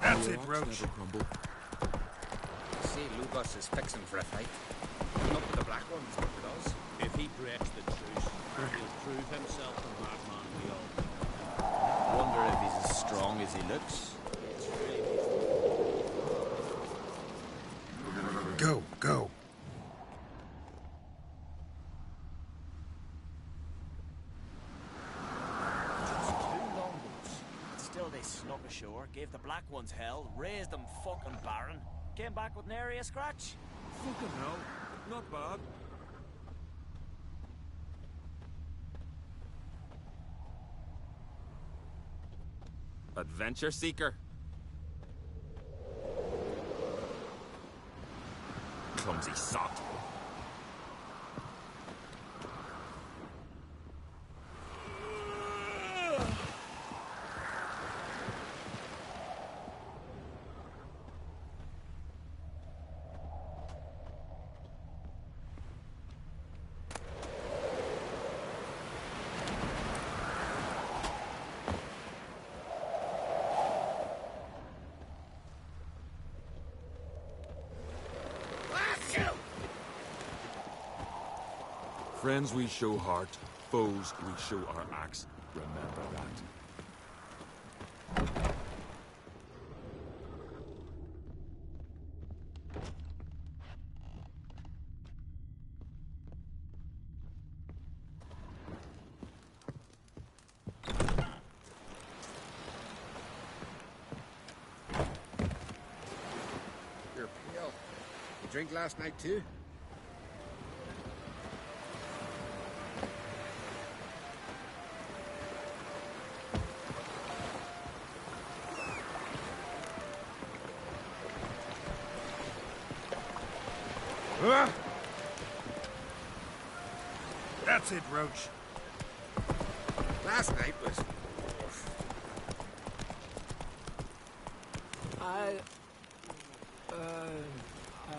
That's it, Roach. See, Lugos is fixing for a fight. Not with the Black Ones, but with us. If he breaks the truce, he'll prove himself the madman we all. Wonder if he's as strong as he looks. Go, go. Still, they snuck ashore, gave the Black Ones hell, raised them fucking barren, came back with nary a scratch. Fucking hell. Not bad. Adventure seeker. Clumsy sot. Friends we show heart, foes we show our axe. Remember that. You're pale. You drink last night too? That's it, Roach. Last night was...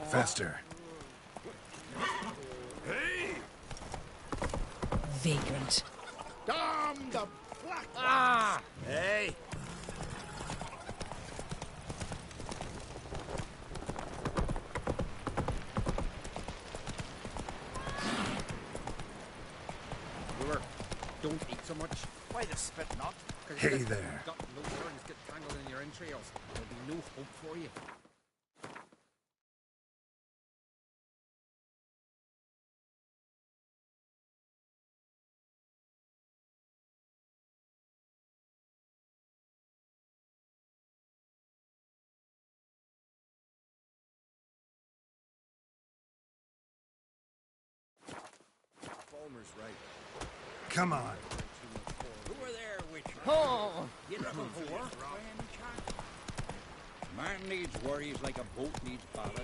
Faster. Hey! Vagrant. Damn the Black Ones! Ah! Hey! Brewer, don't eat so much. Why the spit not? Hey there. Got no worms get tangled in your entrails. There'll be no hope for you. Palmer's right. Come on. Who are there, Witcher? Oh! You looking for work? Man needs worries like a boat needs ballast.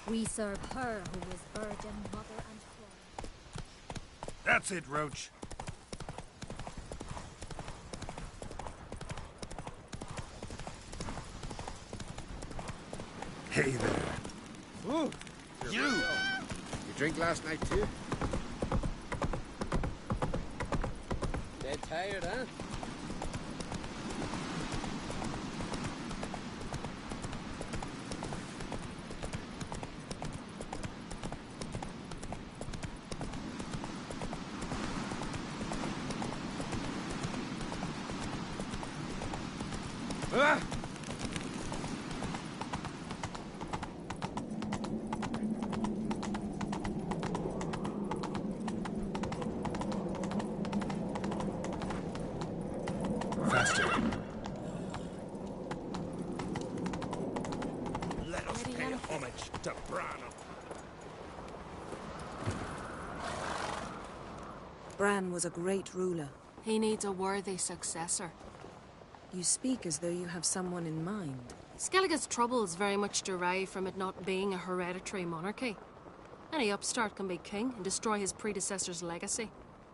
We serve her who is virgin, mother, and father. That's it, Roach. Hey there. Ooh, you drink last night too? Dead tired, huh? Ah! Faster. Let us pay homage to Branham. Bran was a great ruler. He needs a worthy successor. You speak as though you have someone in mind. Skellige's troubles very much derive from it not being a hereditary monarchy. Any upstart can be king and destroy his predecessor's legacy.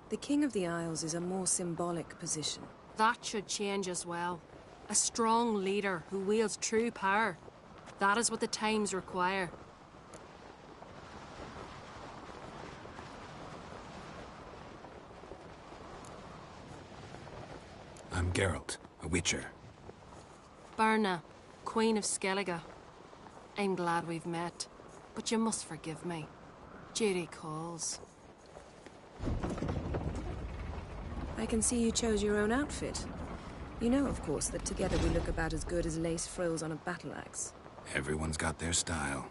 The King of the Isles is a more symbolic position. That should change as well. A strong leader who wields true power. That is what the times require. I'm Geralt, a Witcher. Birna, Queen of Skellige. I'm glad we've met, but you must forgive me. Duty calls. I can see you chose your own outfit. You know, of course, that together we look about as good as lace frills on a battle axe. Everyone's got their style.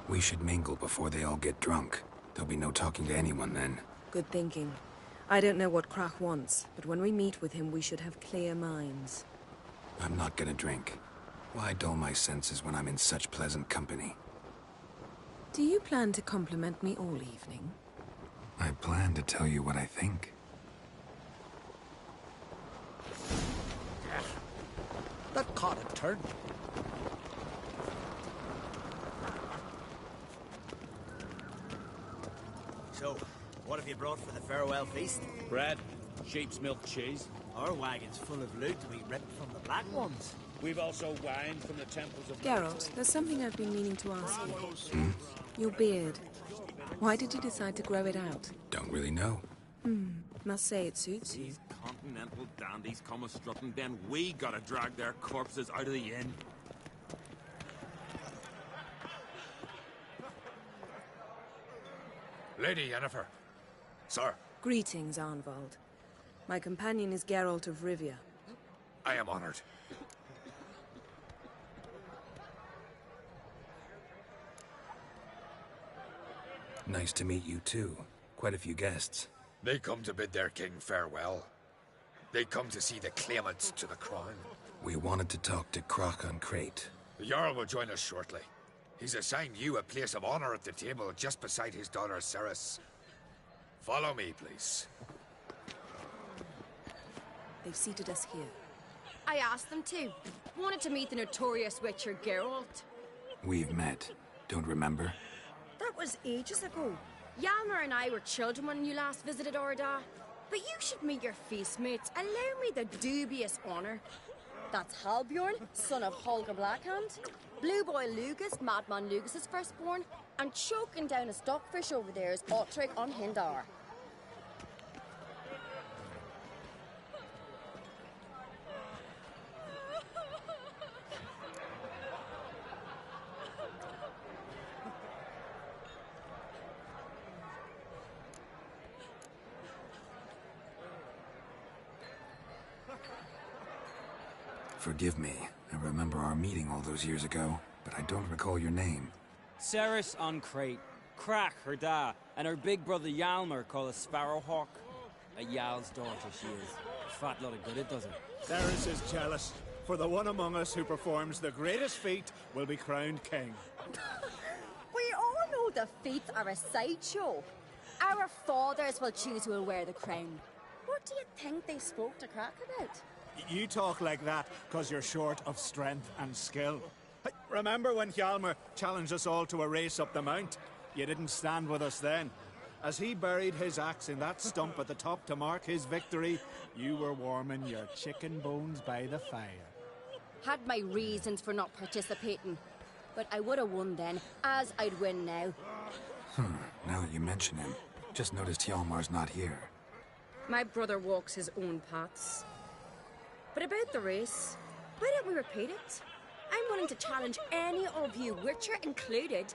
We should mingle before they all get drunk. There'll be no talking to anyone then. Good thinking. I don't know what Crach wants, but when we meet with him, we should have clear minds. I'm not gonna drink. Why dull my senses when I'm in such pleasant company? Do you plan to compliment me all evening? I plan to tell you what I think. That caught a turn. So, what have you brought for the farewell feast? Bread, sheep's milk cheese. Our wagon's full of loot we ripped from the Black Ones. We've also wine from the temples of... Geralt, there's something I've been meaning to ask you. Your beard. Why did you decide to grow it out? Don't really know. Must say it suits you. These continental dandies come a strutting, then we gotta drag their corpses out of the inn. Lady Yennefer. Sir. Greetings, Arnvald. My companion is Geralt of Rivia. I am honored. Nice to meet you too. Quite a few guests. They come to bid their king farewell. They come to see the claimants to the crown. We wanted to talk to Crach an Crate. The Jarl will join us shortly. He's assigned you a place of honor at the table just beside his daughter Cerys. Follow me, please. They've seated us here. I asked them to. Wanted to meet the notorious Witcher Geralt. We've met. Don't remember? That was ages ago. Hjalmar and I were children when you last visited Orda. But you should meet your feast mates. Allow me the dubious honor. That's Halbjorn, son of Holger Blackhand. Blue Boy Lugus, Madman Lugus' firstborn. And choking down a stockfish over there is Otrek on Hindar. Forgive me. I remember our meeting all those years ago, but I don't recall your name. Cerys an Crate, Crach her da, and her big brother Hjalmar called a Sparrowhawk. A Jarl's daughter she is. A fat lot of good it does her. Cerys is jealous. for the one among us who performs the greatest feat will be crowned king. We all know the feats are a sideshow. Our fathers will choose who will wear the crown. What do you think they spoke to Crack about? You talk like that because you're short of strength and skill. Hey, remember when Hjalmar challenged us all to a race up the mount? You didn't stand with us then. As he buried his axe in that stump at the top to mark his victory, you were warming your chicken bones by the fire. Had my reasons for not participating. But I would have won then, as I'd win now. Now that you mention him, just noticed Hjalmar's not here. My brother walks his own paths. But about the race, why don't we repeat it? I'm willing to challenge any of you, Witcher included.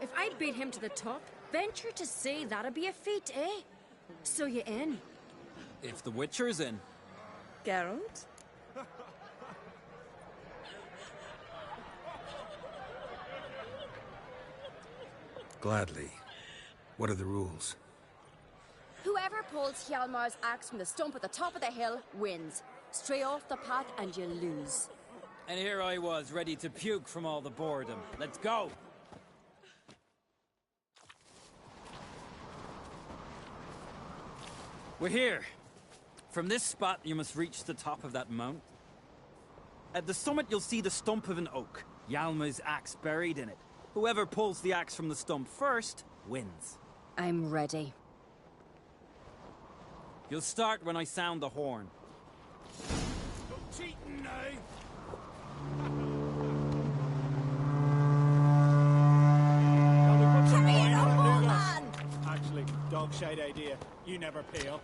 If I beat him to the top, venture to say that'd be a feat, eh? So you in? If the Witcher's in. Geralt? Gladly. What are the rules? Whoever pulls Hjalmar's axe from the stump at the top of the hill wins. Stray off the path and you lose. And here I was, ready to puke from all the boredom. Let's go! We're here. From this spot, you must reach the top of that mount. At the summit, you'll see the stump of an oak. Hjalmar's axe buried in it. Whoever pulls the axe from the stump first, wins. I'm ready. You'll start when I sound the horn. No cheating now! Carry it on, man! Actually, dog shite idea. You never pay up.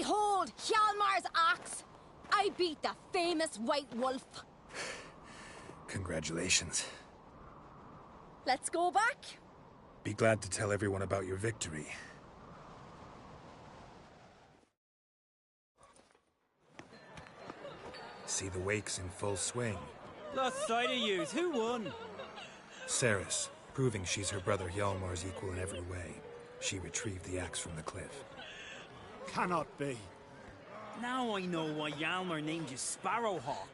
Behold Hjalmar's axe! I beat the famous White Wolf. Congratulations. Let's go back. Be glad to tell everyone about your victory. See the wakes in full swing. Lost sight of yous. Who won? Cerys, proving she's her brother Hjalmar's equal in every way. She retrieved the axe from the cliff. Cannot be. Now I know why Hjalmar named you Sparrowhawk.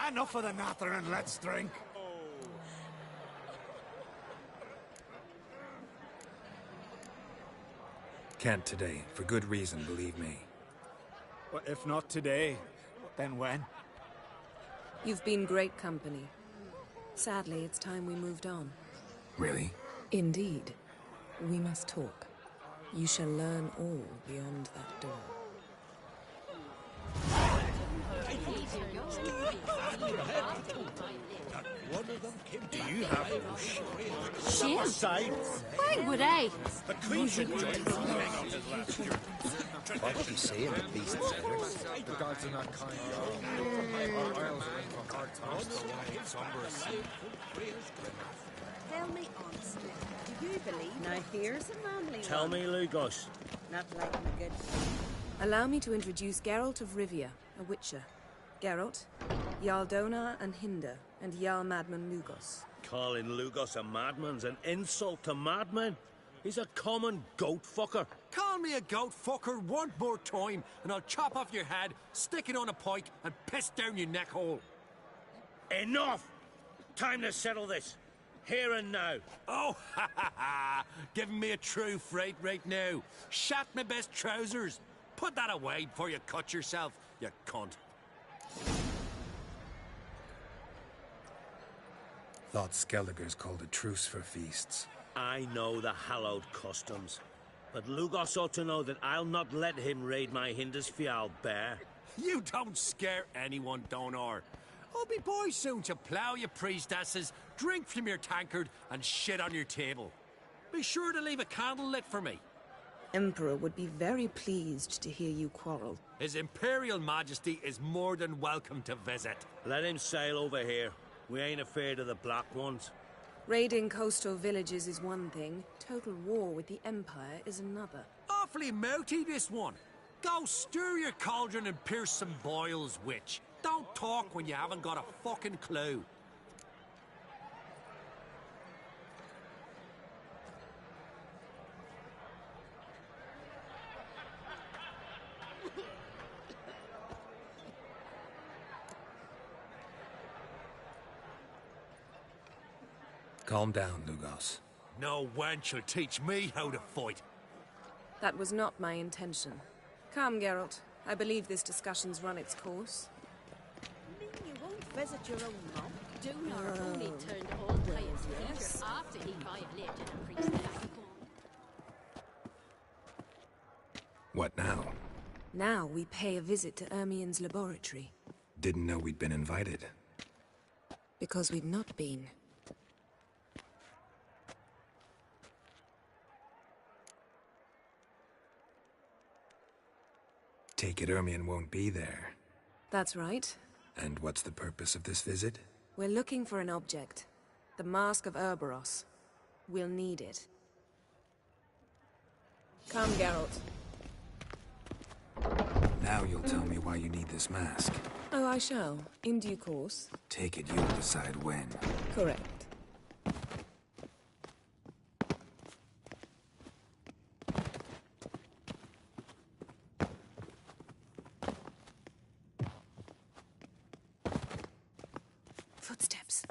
Enough of the natter and let's drink. Can't today, for good reason, believe me. Well, if not today, then when? You've been great company. Sadly, it's time we moved on. Really? Indeed. We must talk. You shall learn all beyond that door. Do you have no Shame? Aside. Why would I? The Queen should join the hang on his last year. What are you saying, at least, Cyrus? The gods are not kind. Our isles are in for hard times. The wide, sombrous. Tell me honestly, do you believe? Now here's a manly Tell one. me, Lugos. Not like a good. Allow me to introduce Geralt of Rivia, a witcher. Geralt, Jarl Dona and Hinder, and Jarl Madman Lugos. Calling Lugos a madman's an insult to madmen. He's a common goat fucker. Call me a goat fucker one more time, and I'll chop off your head, stick it on a pike, and piss down your neck hole. Enough! Time to settle this. Here and now. Oh, ha ha ha! Giving me a true fright right now. Shat my best trousers. Put that away before you cut yourself, you cunt. Thought Skellige's called a truce for feasts. I know the hallowed customs. But Lugos ought to know that I'll not let him raid my Hindisfial bear. You don't scare anyone, Donar. I'll be boy soon to plough your priestesses, drink from your tankard, and shit on your table. Be sure to leave a candle lit for me. Emperor would be very pleased to hear you quarrel. His Imperial Majesty is more than welcome to visit. Let him sail over here. We ain't afraid of the Black Ones. Raiding coastal villages is one thing. Total war with the Empire is another. Awfully mouty, this one. Go stir your cauldron and pierce some boils, witch. Don't talk when you haven't got a fucking clue. Calm down, Lugos. No wench will teach me how to fight. That was not my intention. Come, Geralt. I believe this discussion's run its course. You won't visit your own mom. Donar only turned all pious preacher after he violated a priestess. What now? Now we pay a visit to Ermien's laboratory. Didn't know we'd been invited. Because we've not been. Take it Ermien won't be there. That's right. And what's the purpose of this visit? We're looking for an object. The Mask of Urboros. We'll need it. Come, Geralt. Now you'll tell me why you need this mask. Oh, I shall. In due course. Take it you'll decide when. Correct. Footsteps.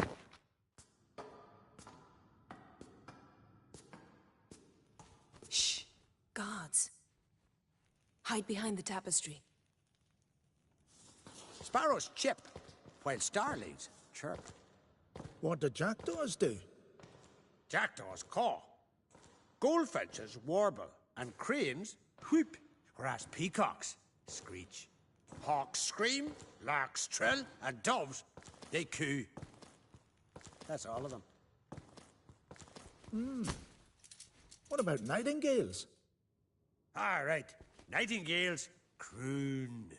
Shh. Guards. Hide behind the tapestry. Sparrows chip, while starlings chirp. What do jackdaws do? Jackdaws caw. Goldfinches warble, and cranes whoop, whereas peacocks screech. Hawks scream, larks trill, and doves, they coo. That's all of them. What about nightingales? All right, nightingales, Croon.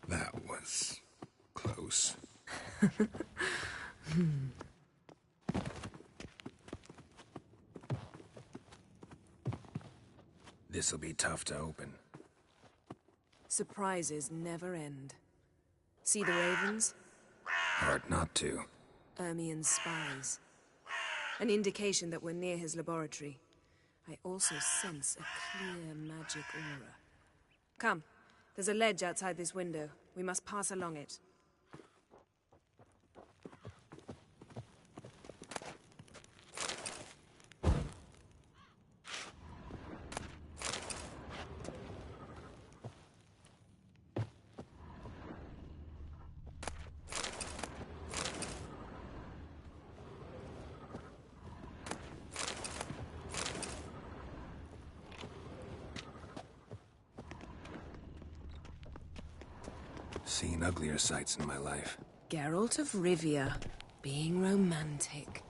That was close. This'll be tough to open. Surprises never end. See the ravens? Hard not to. Ermien's spies. An indication that we're near his laboratory. I also sense a clear magic aura. Come, there's a ledge outside this window. We must pass along it. Seen uglier sights in my life. Geralt of Rivia, being romantic.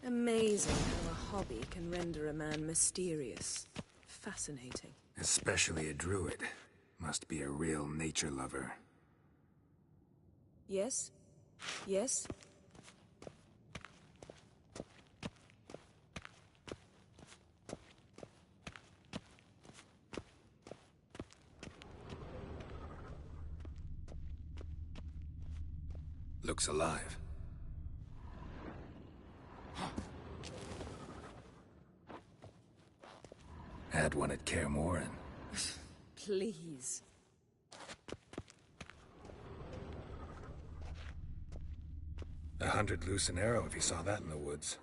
Amazing how a hobby can render a man mysterious. Fascinating. Especially a druid. Must be a real nature lover. Yes? Yes? Looks alive. Had one at Kaer Morhen. Please. A 100 loose an arrow if you saw that in the woods.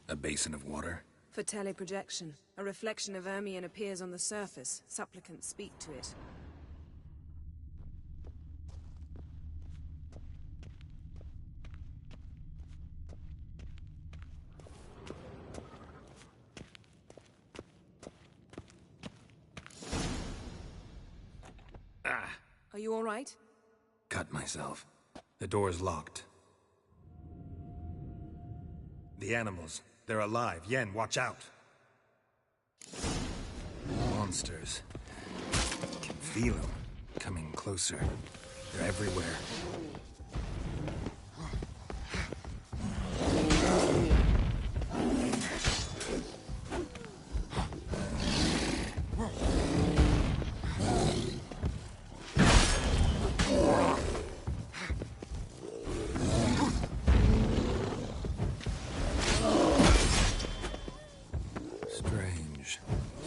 A basin of water. For teleprojection. A reflection of Ermion appears on the surface. Supplicants speak to it. Are you all right? Cut myself. The door's locked. The animals. They're alive. Yen, watch out. Monsters. Can feel them. Coming closer. They're everywhere.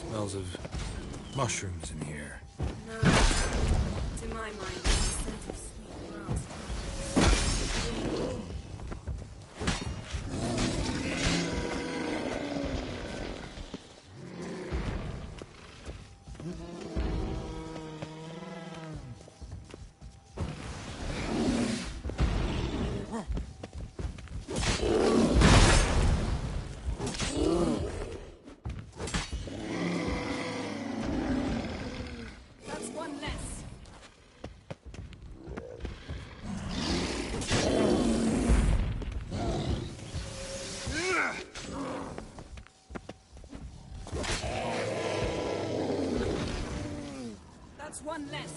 Smells of mushrooms in here. No. To my mind, it's the scent of sweet grass. One less.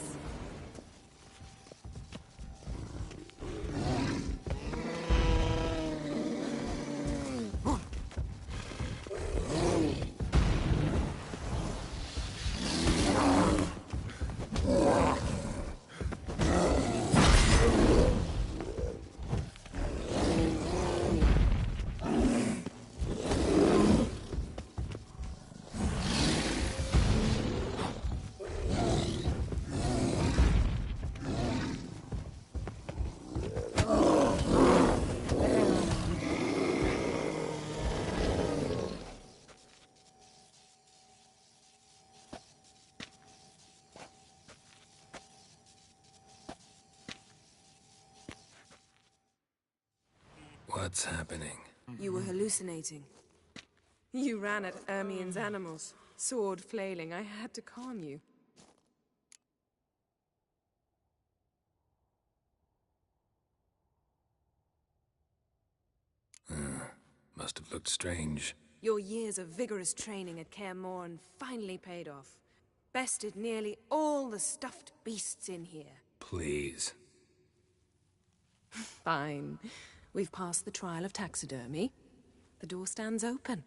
What's happening? You were hallucinating. You ran at Ermien's animals, sword flailing. I had to calm you. Must have looked strange. Your years of vigorous training at Kaer Morhen finally paid off. Bested nearly all the stuffed beasts in here. Please. Fine. We've passed the trial of taxidermy. The door stands open.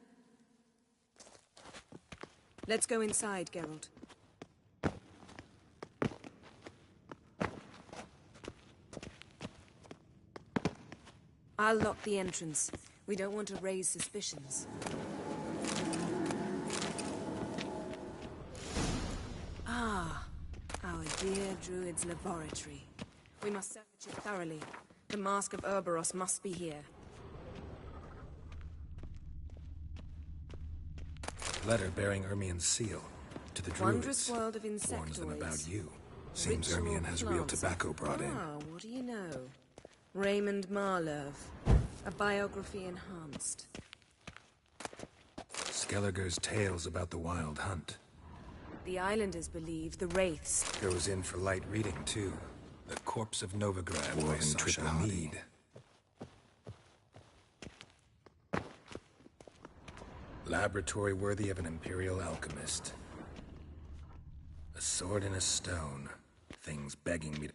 Let's go inside, Geralt. I'll lock the entrance. We don't want to raise suspicions. Ah, our dear Druid's laboratory. We must search it thoroughly. The Mask of Urboros must be here. Letter bearing Ermien's seal. To the Druids. Wondrous world of insectoids. Warns them about you. Seems Ritual Ermien has real plants. tobacco brought in. Ah, what do you know? Raymond Marlev. A biography enhanced. Skellige's tales about the Wild Hunt. The islanders believe the wraiths. Goes in for light reading, too. The Corpse of Novigrad by Sasha Mead. Laboratory worthy of an imperial alchemist. A sword and a stone. Things begging me to...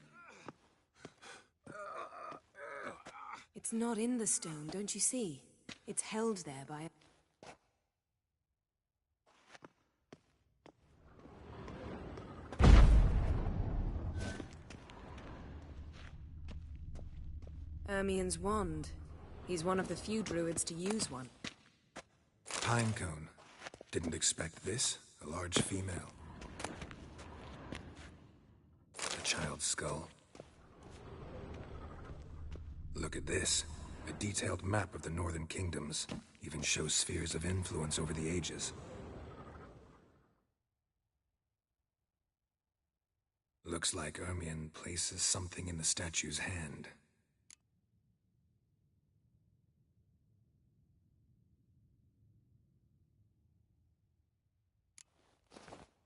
It's not in the stone, don't you see? It's held there by... Ermien's wand. He's one of the few druids to use one. Pinecone. Didn't expect this. A large female. A child's skull. Look at this. A detailed map of the Northern Kingdoms. Even shows spheres of influence over the ages. Looks like Ermien places something in the statue's hand.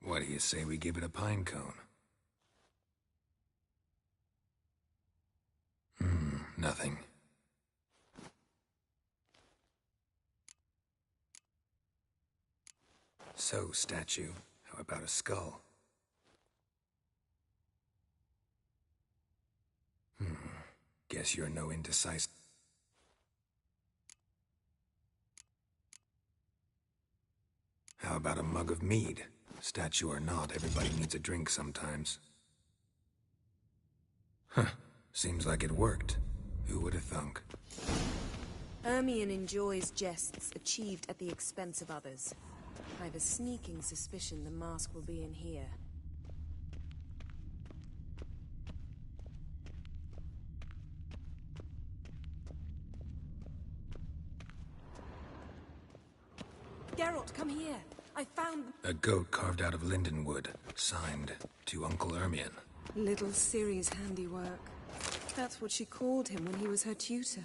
What do you say we give it a pine cone? Nothing. So, statue, how about a skull? Guess you're no indecisive. How about a mug of mead? Statue or not, everybody needs a drink sometimes. Huh. Seems like it worked. Who would have thunk? Ermien enjoys jests achieved at the expense of others. I've a sneaking suspicion the mask will be in here. Geralt, come here. I found... A goat carved out of lindenwood, signed to Uncle Ermien. Little Ciri's handiwork. That's what she called him when he was her tutor.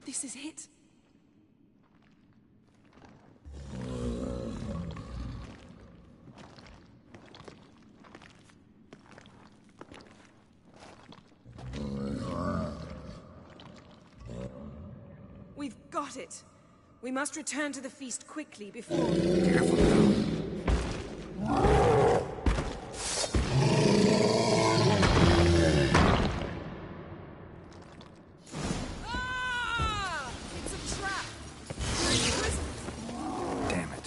This is it. We've got it. We must return to the feast quickly before... Careful now. It's a trap! Damn it.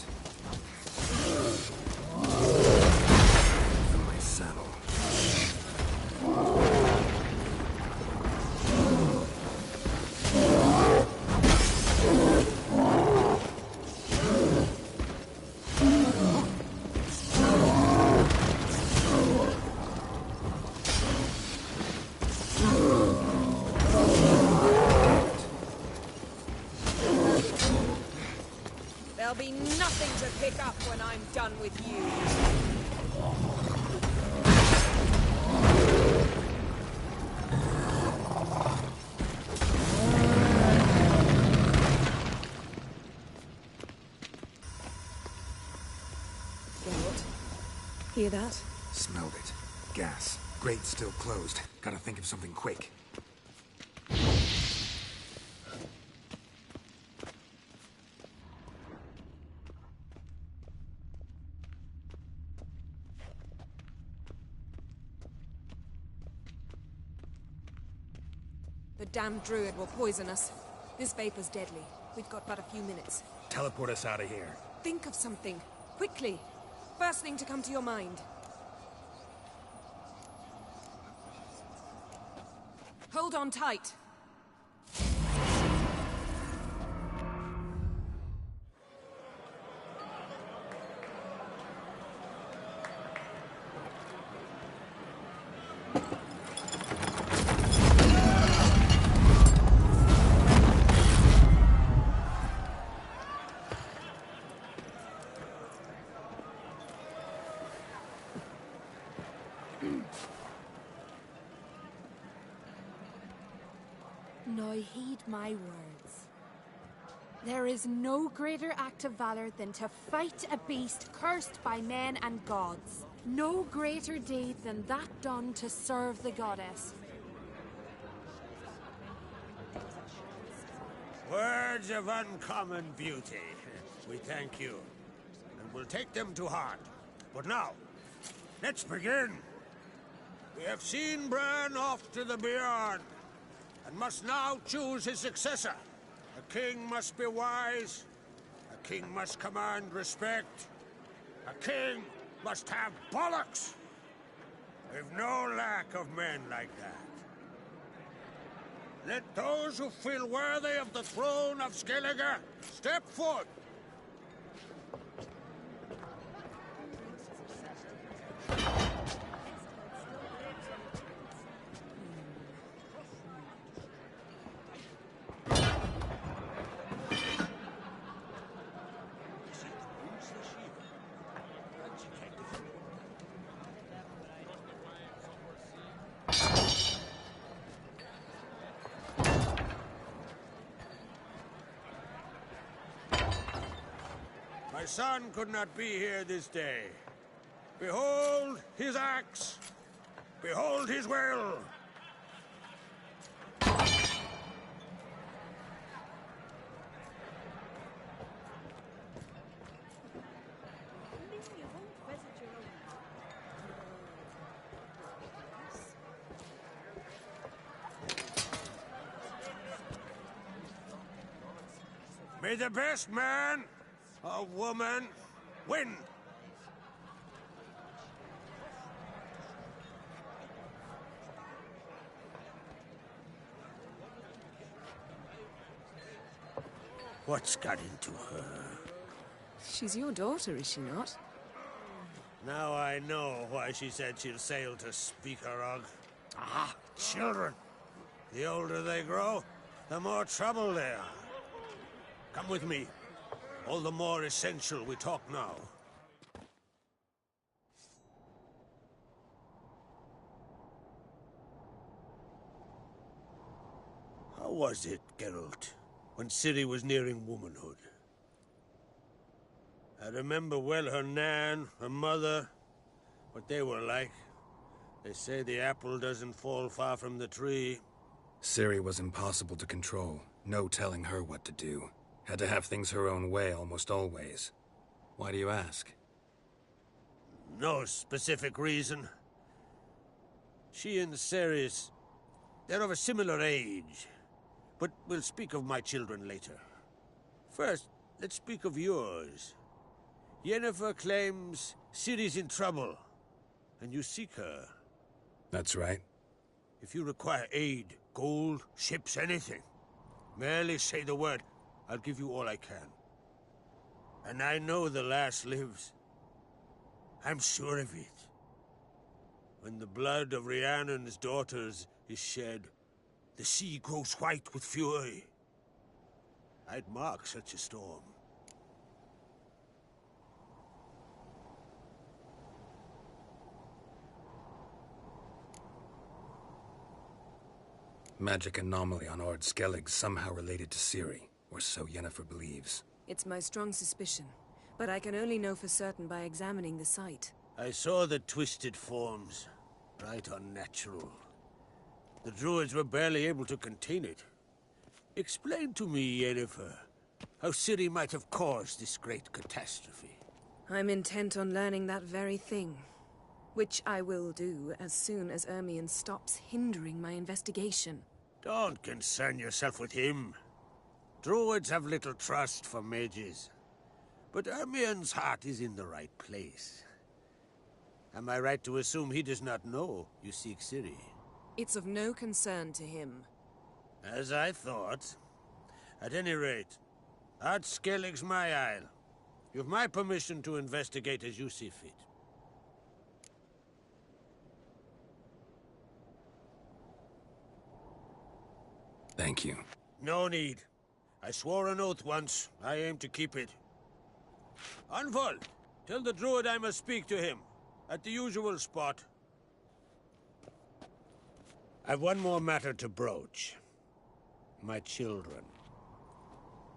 From my saddle. be nothing to pick up when I'm done with you. Geralt, hear that? Smelled it. Gas. Grate's still closed. Gotta think of something quick. The damned druid will poison us. This vapor's deadly. We've got but a few minutes. Teleport us out of here. Think of something. Quickly. First thing to come to your mind. Hold on tight. Now heed my words. There is no greater act of valor than to fight a beast cursed by men and gods. No greater deed than that done to serve the goddess. Words of uncommon beauty. We thank you, and we'll take them to heart. But now, let's begin. We have seen Bran off to the beyond, and must now choose his successor. A king must be wise. A king must command respect. A king must have bollocks. We've no lack of men like that. Let those who feel worthy of the throne of Skellige step forth. My son could not be here this day. Behold his axe. Behold his will. May the best man or woman win. What's got into her? She's your daughter, is she not? Now I know why she said she'll sail to Speakerog. Ah, children. The older they grow, the more trouble they are. Come with me. All the more essential we talk now. How was it, Geralt, when Ciri was nearing womanhood? I remember well her nan, her mother, what they were like. They say the apple doesn't fall far from the tree. Ciri was impossible to control. No telling her what to do. Had to have things her own way almost always. Why do you ask? No specific reason. She and Ceres, they're of a similar age. But we'll speak of my children later. First, let's speak of yours. Yennefer claims Ciri's in trouble, and you seek her. That's right. If you require aid, gold, ships, anything, merely say the word. I'll give you all I can. And I know the lass lives. I'm sure of it. When the blood of Rhiannon's daughters is shed, the sea grows white with fury. I'd mark such a storm. magic anomaly on Ard Skellig somehow related to Ciri, or so Yennefer believes. It's my strong suspicion, but I can only know for certain by examining the site. I saw the twisted forms. Right unnatural. The druids were barely able to contain it. Explain to me, Yennefer, how Ciri might have caused this great catastrophe. I'm intent on learning that very thing, which I will do as soon as Ermion stops hindering my investigation. Don't concern yourself with him. Druids have little trust for mages. But Ermion's heart is in the right place. Am I right to assume he does not know you seek Ciri? It's of no concern to him. As I thought. At any rate, Ard Skellig's my isle. You've my permission to investigate as you see fit. Thank you. No need. I swore an oath once. I aim to keep it. Anvald, tell the druid I must speak to him. At the usual spot. I've one more matter to broach. My children.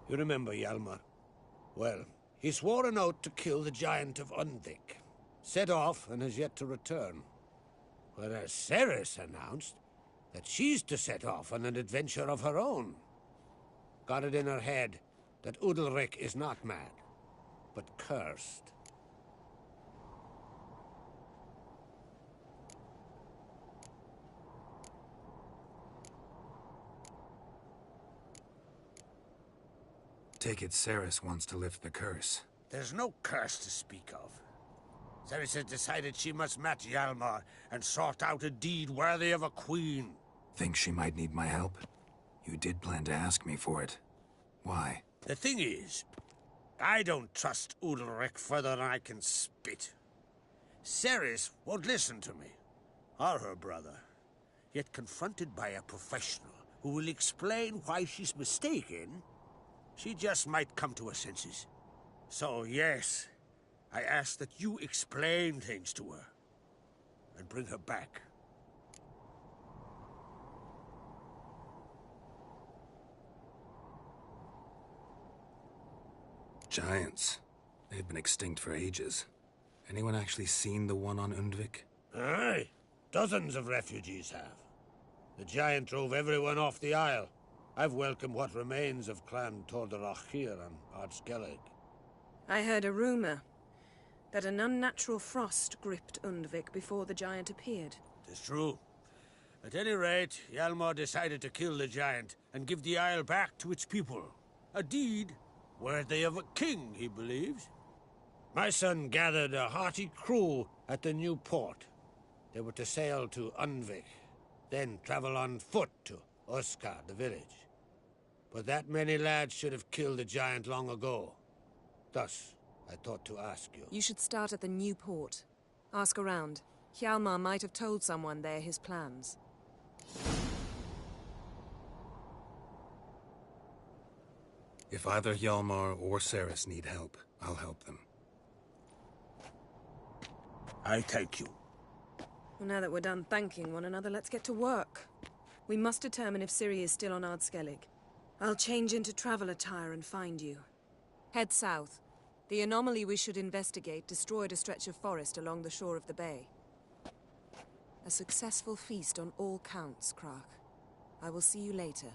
You remember Hjalmar? Well, he swore an oath to kill the Giant of Undvik. Set off and has yet to return. Whereas Cerys announced that she's to set off on an adventure of her own. Got it in her head that Udalryk is not mad, but cursed. Take it Cerys wants to lift the curse. There's no curse to speak of. Cerys has decided she must match Hjalmar and sort out a deed worthy of a queen. Think she might need my help? You did plan to ask me for it. Why? The thing is, I don't trust Udalryk further than I can spit. Cerys won't listen to me, or her brother. Yet confronted by a professional who will explain why she's mistaken, she just might come to her senses. So yes, I ask that you explain things to her and bring her back. Giants. They've been extinct for ages. Anyone actually seen the one on Undvik? Aye. Dozens of refugees have. The giant drove everyone off the isle. I've welcomed what remains of Clan Tordarach here on Ard Skellig. I heard a rumor that an unnatural frost gripped Undvik before the giant appeared. It's true. At any rate, Hjalmar decided to kill the giant and give the isle back to its people. A deed worthy of a king, he believes. My son gathered a hearty crew at the new port. They were to sail to Undvik, then travel on foot to Oskar, the village. But that many lads should have killed the giant long ago. Thus, I thought to ask you. You should start at the new port. Ask around. Hjalmar might have told someone there his plans. If either Hjalmar or Cerys need help, I'll help them. I thank you. Well, now that we're done thanking one another, let's get to work. We must determine if Ciri is still on Ard Skellig. I'll change into travel attire and find you. Head south. The anomaly we should investigate destroyed a stretch of forest along the shore of the bay. A successful feast on all counts, Crach. I will see you later.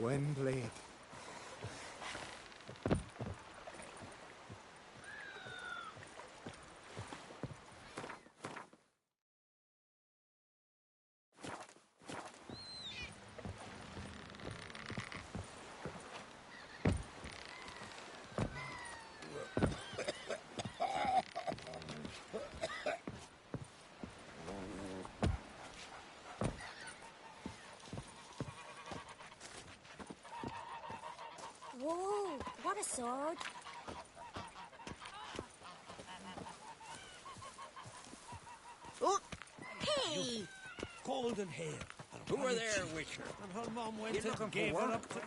Windblade. Whoa, what a sword. Oh, Hey! golden hair. Who were there, Witcher? And her mum went You and looking gave for her work? up to...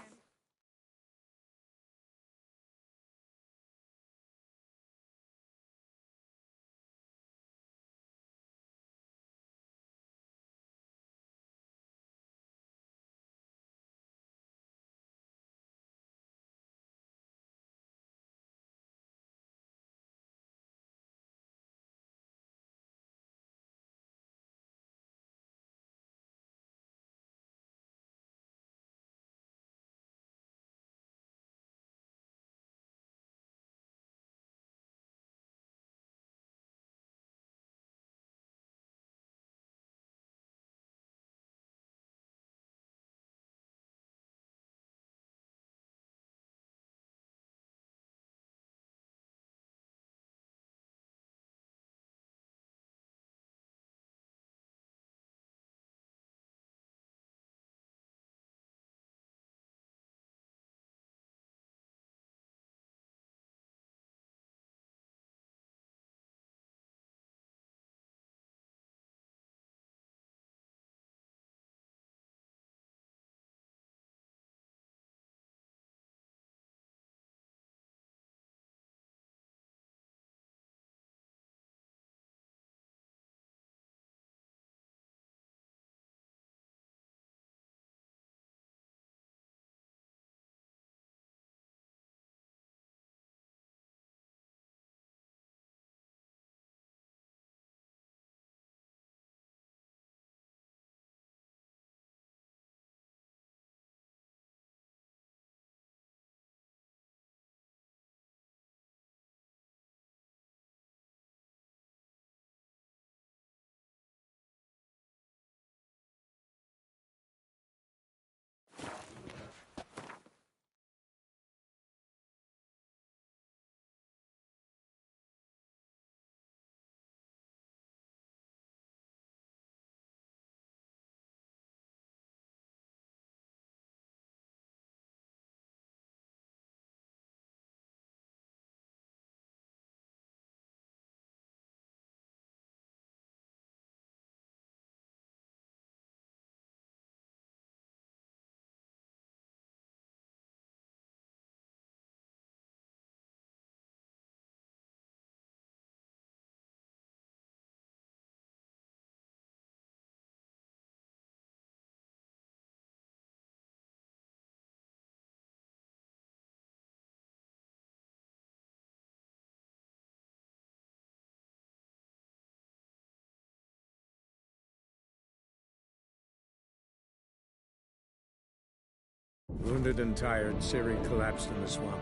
Wounded and tired, Ciri collapsed in the swamp.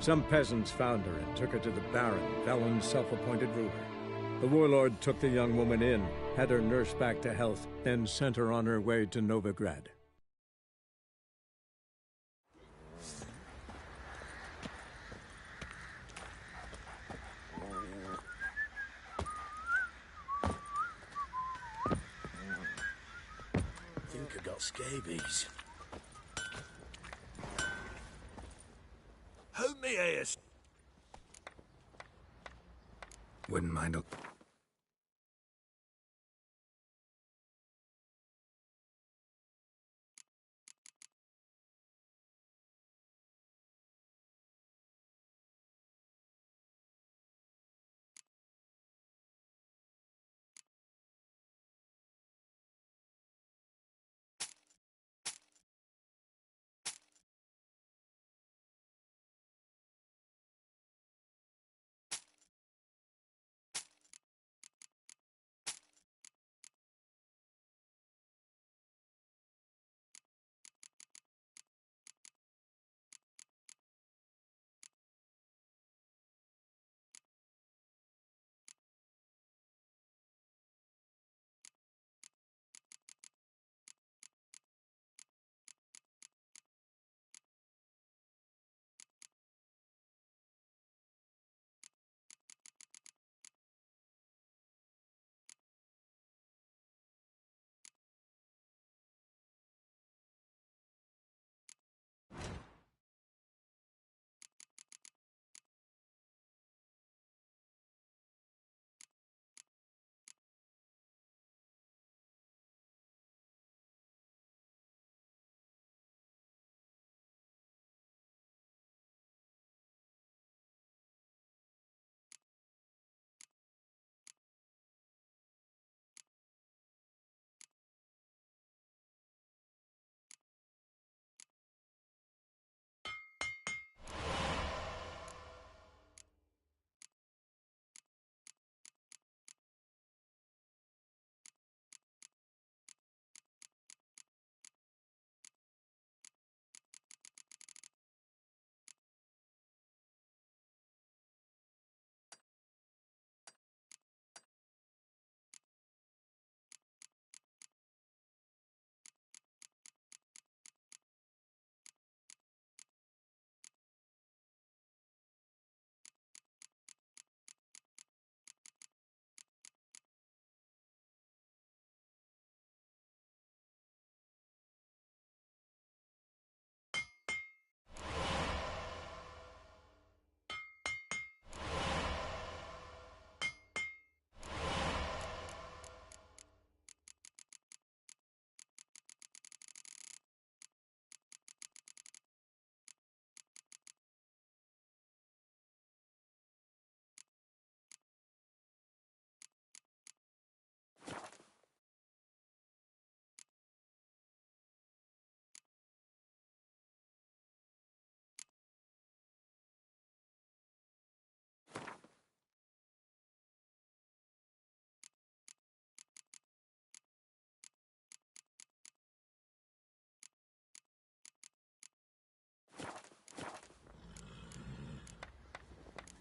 Some peasants found her and took her to the Baron, Velen's self-appointed ruler. The warlord took the young woman in, had her nursed back to health, then sent her on her way to Novigrad. Think I got scabies. Help me, Aes. Wouldn't mind a...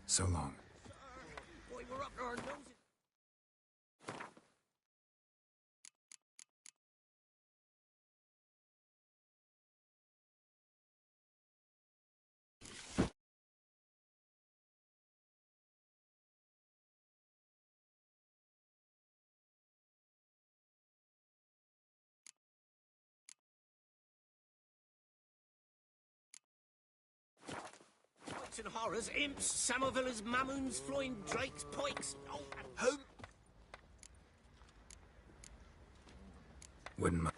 So long. Boy, we're up to our noses. And horrors, imps, samovillas, mamoons, flying drakes, pikes. Oh, Whom? Wouldn't mind.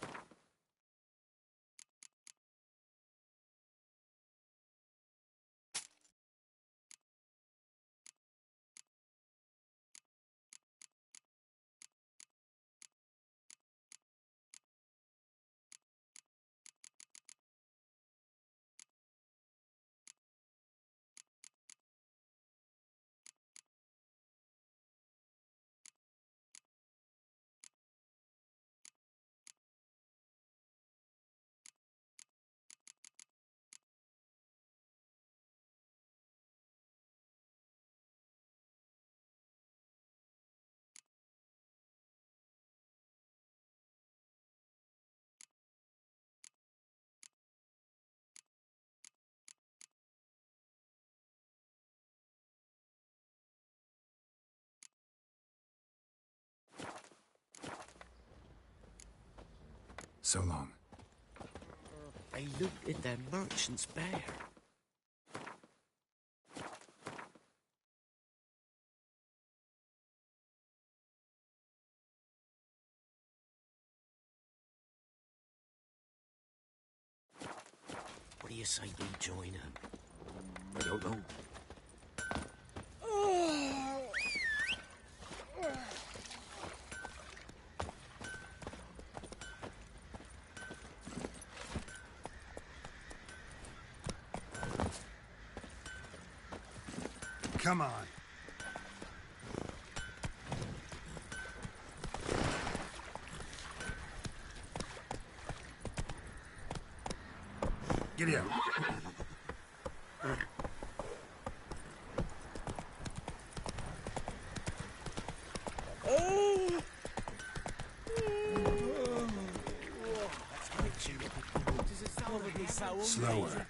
So long. I looked in the merchant's bear. What do you say we join him? I don't know. Come on. Giddy up. Slower.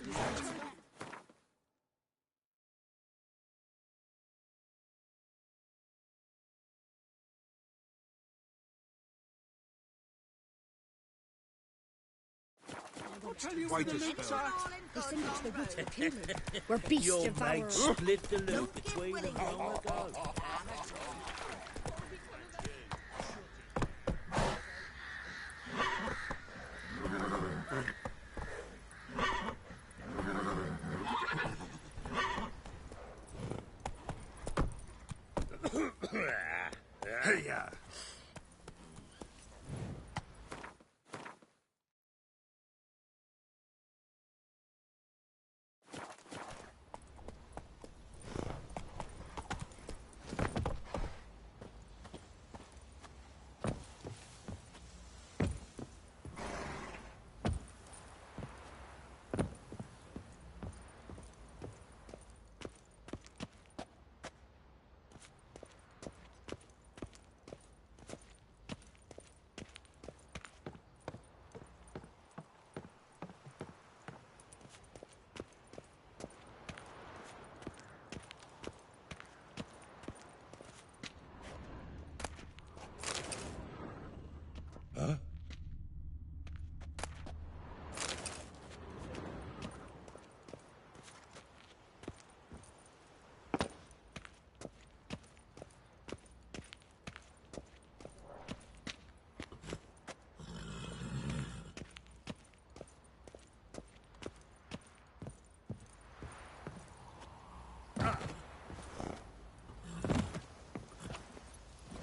Quite a spell. They send you to the woods for killing. We're beast Your devourers. mate split the loot between them long ago. Hey-ya. Huh?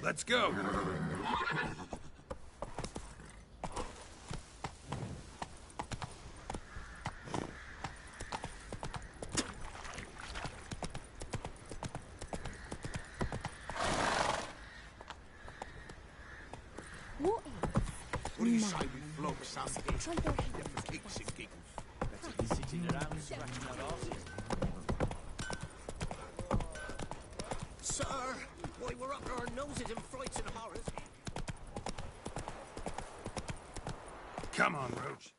Let's go. What do you say we flog something? Yeah, for kicks and giggles. Better be sitting around scratching our asses. Sir, why we're up to our noses in frights and horrors. Come on, Roach.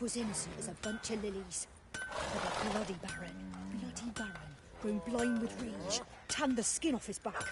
Was innocent as a bunch of lilies. But Bloody Baron, grown blind with rage, tanned the skin off his back.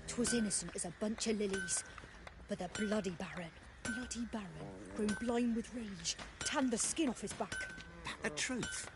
"'Twas innocent as a bunch of lilies, but the bloody Baron, grown blind with rage, tanned the skin off his back." The truth.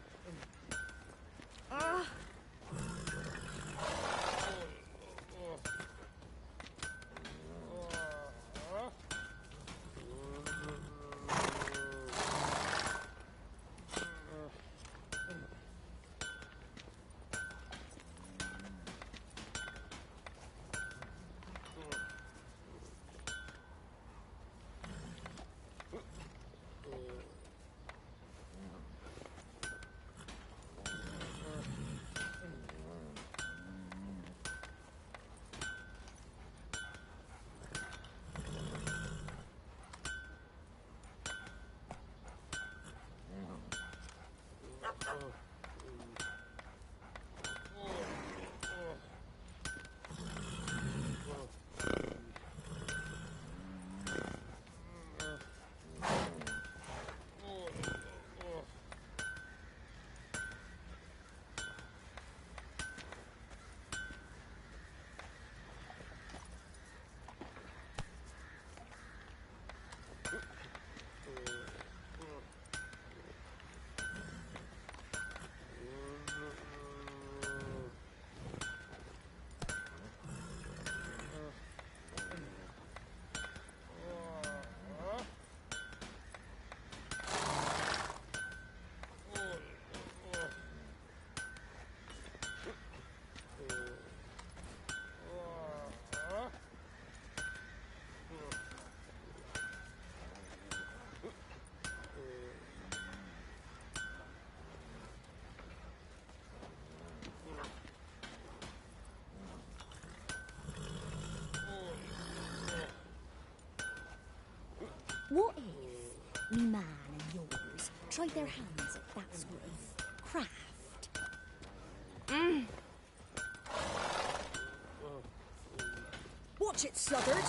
What if me man and yours tried their hands at that sort of craft? Watch it, sluggard!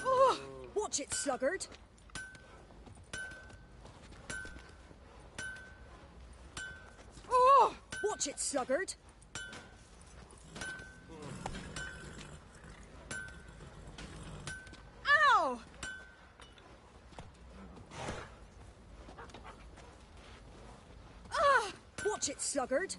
Oh, watch it, sluggard! Oh, watch it, sluggard! Ow! Ah! Watch it, sluggard!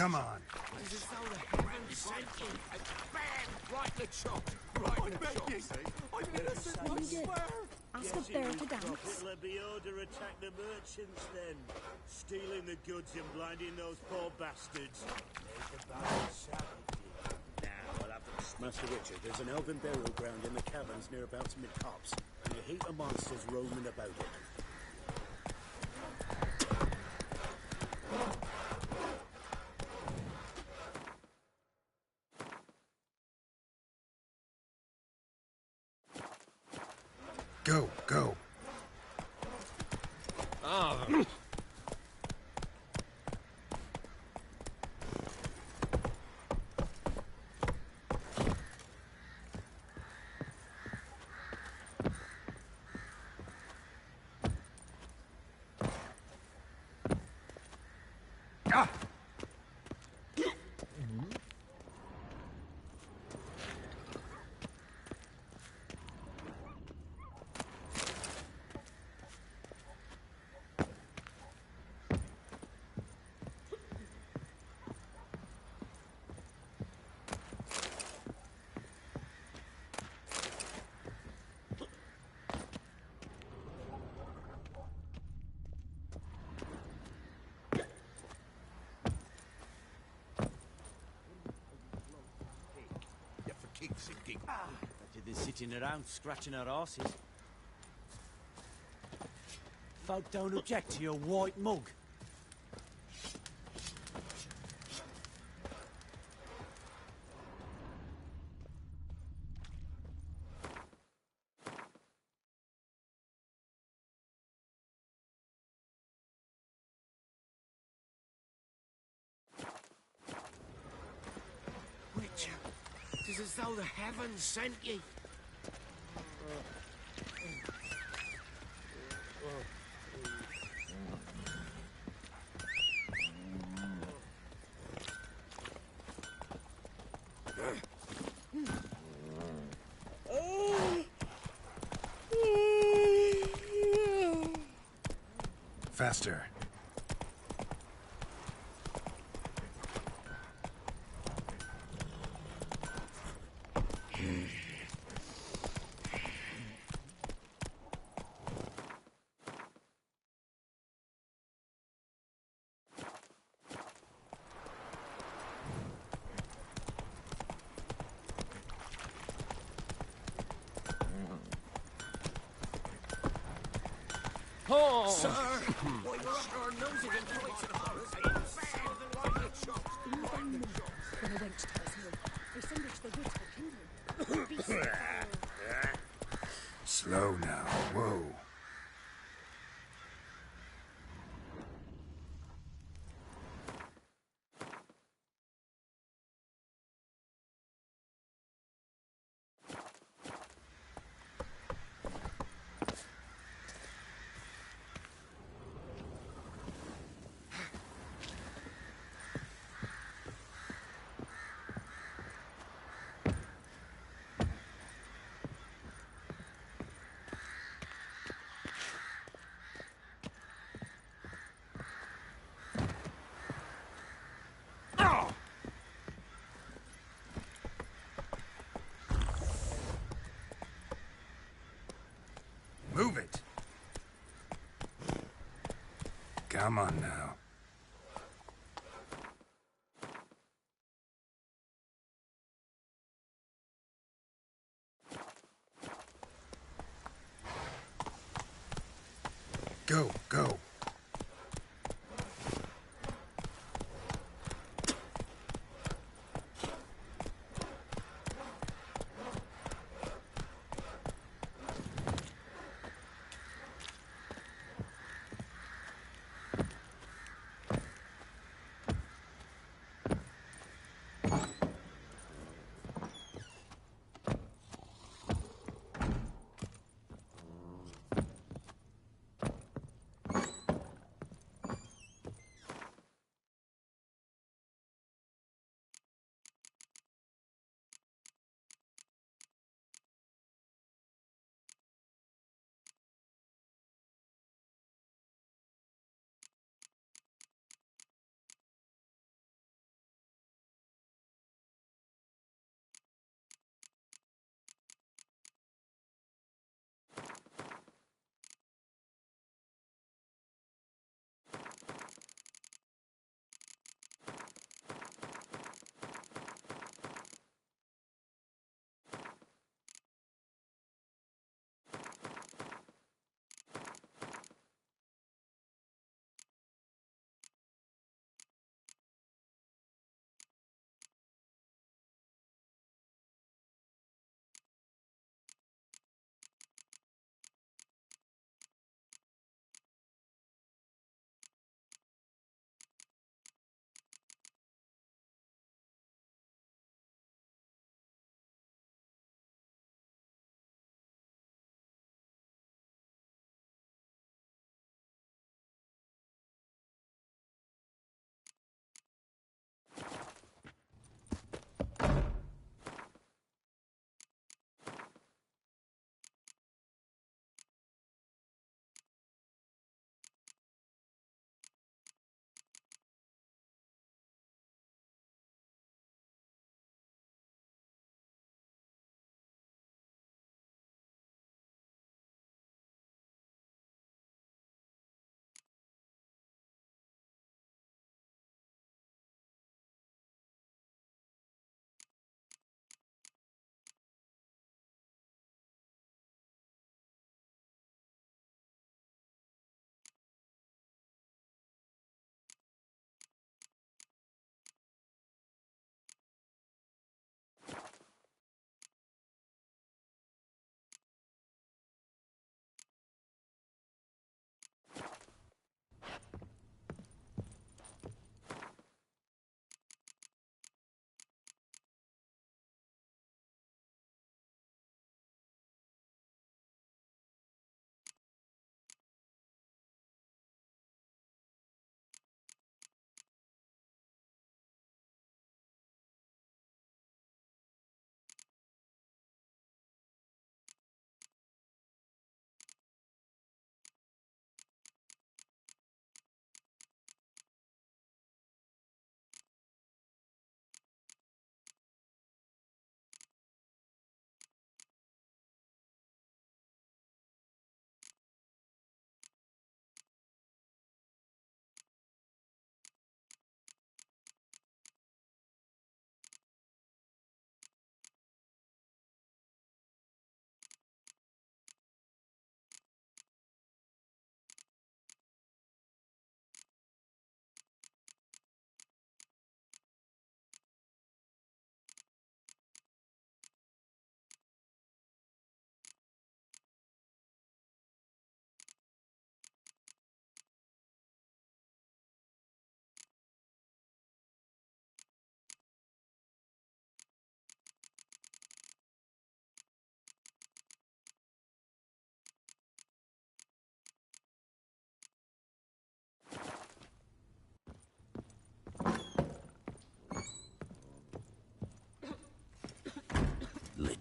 Come on. This is how the heavens sent you. Bam! Right in the chop. Right in the chop, see? I'm innocent, I swear. Ask a bear to dance. It'll be order attack the merchants then. Stealing the goods and blinding those poor bastards. Make the baron savage. Now I'll have them. Master Richard, there's an elven burial ground in the caverns near about mid-tops, and a heap of monsters roaming about it. Go, go. Ah. They're sitting around scratching our asses. Folk don't object to your white mug. Richard, it is as though the heavens sent you. Faster. Oh. Sir! Why, we're up our nose again quite to the forest. Bam! Right in the chops. Right in the chops. When I went to Tasman, they sandwiched the woods for kindling. Beasts of fire. Slow now. Whoa. Move it. Come on now. Go, go.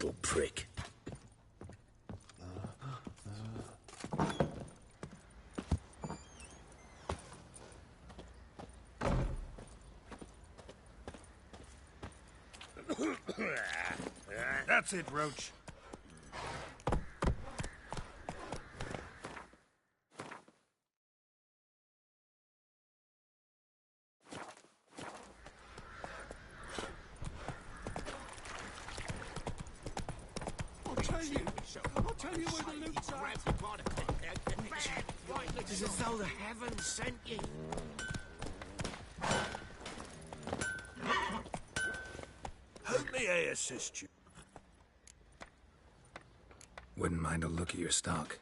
little prick. That's it, Roach. I'll tell you where the loot's at. It's as though the heavens sent you. How may I assist you? Wouldn't mind a look at your stock.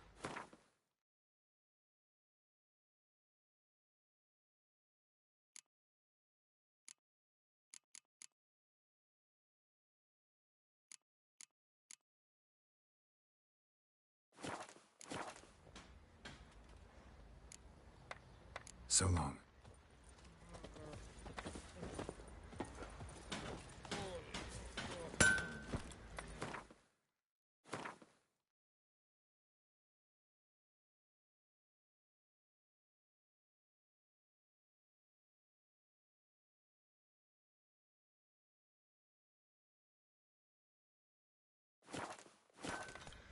So long.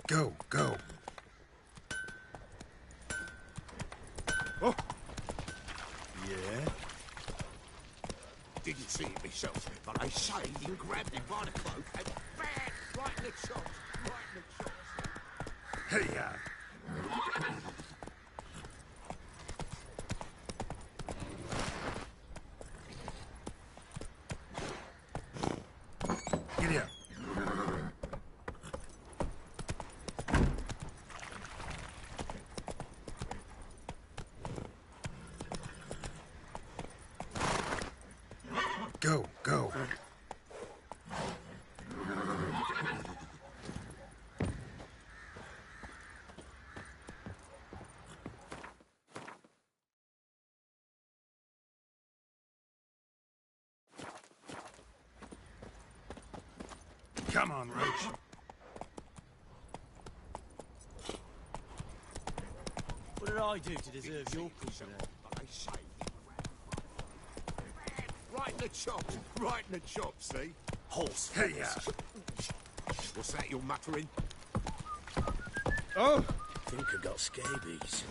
Go, go. Oh. Yeah? Didn't see it myself, but I saved and grabbed him by the cloak and bang! Right in the chops. Right in the chops. Hey, yeah. Giddy up. Go, go. Come on, Roach. What did I do to deserve your company? But I saved right in the chops. Right in the chops, see? Horse. Hey, yeah. What's that you're muttering? Oh! Think I got scabies.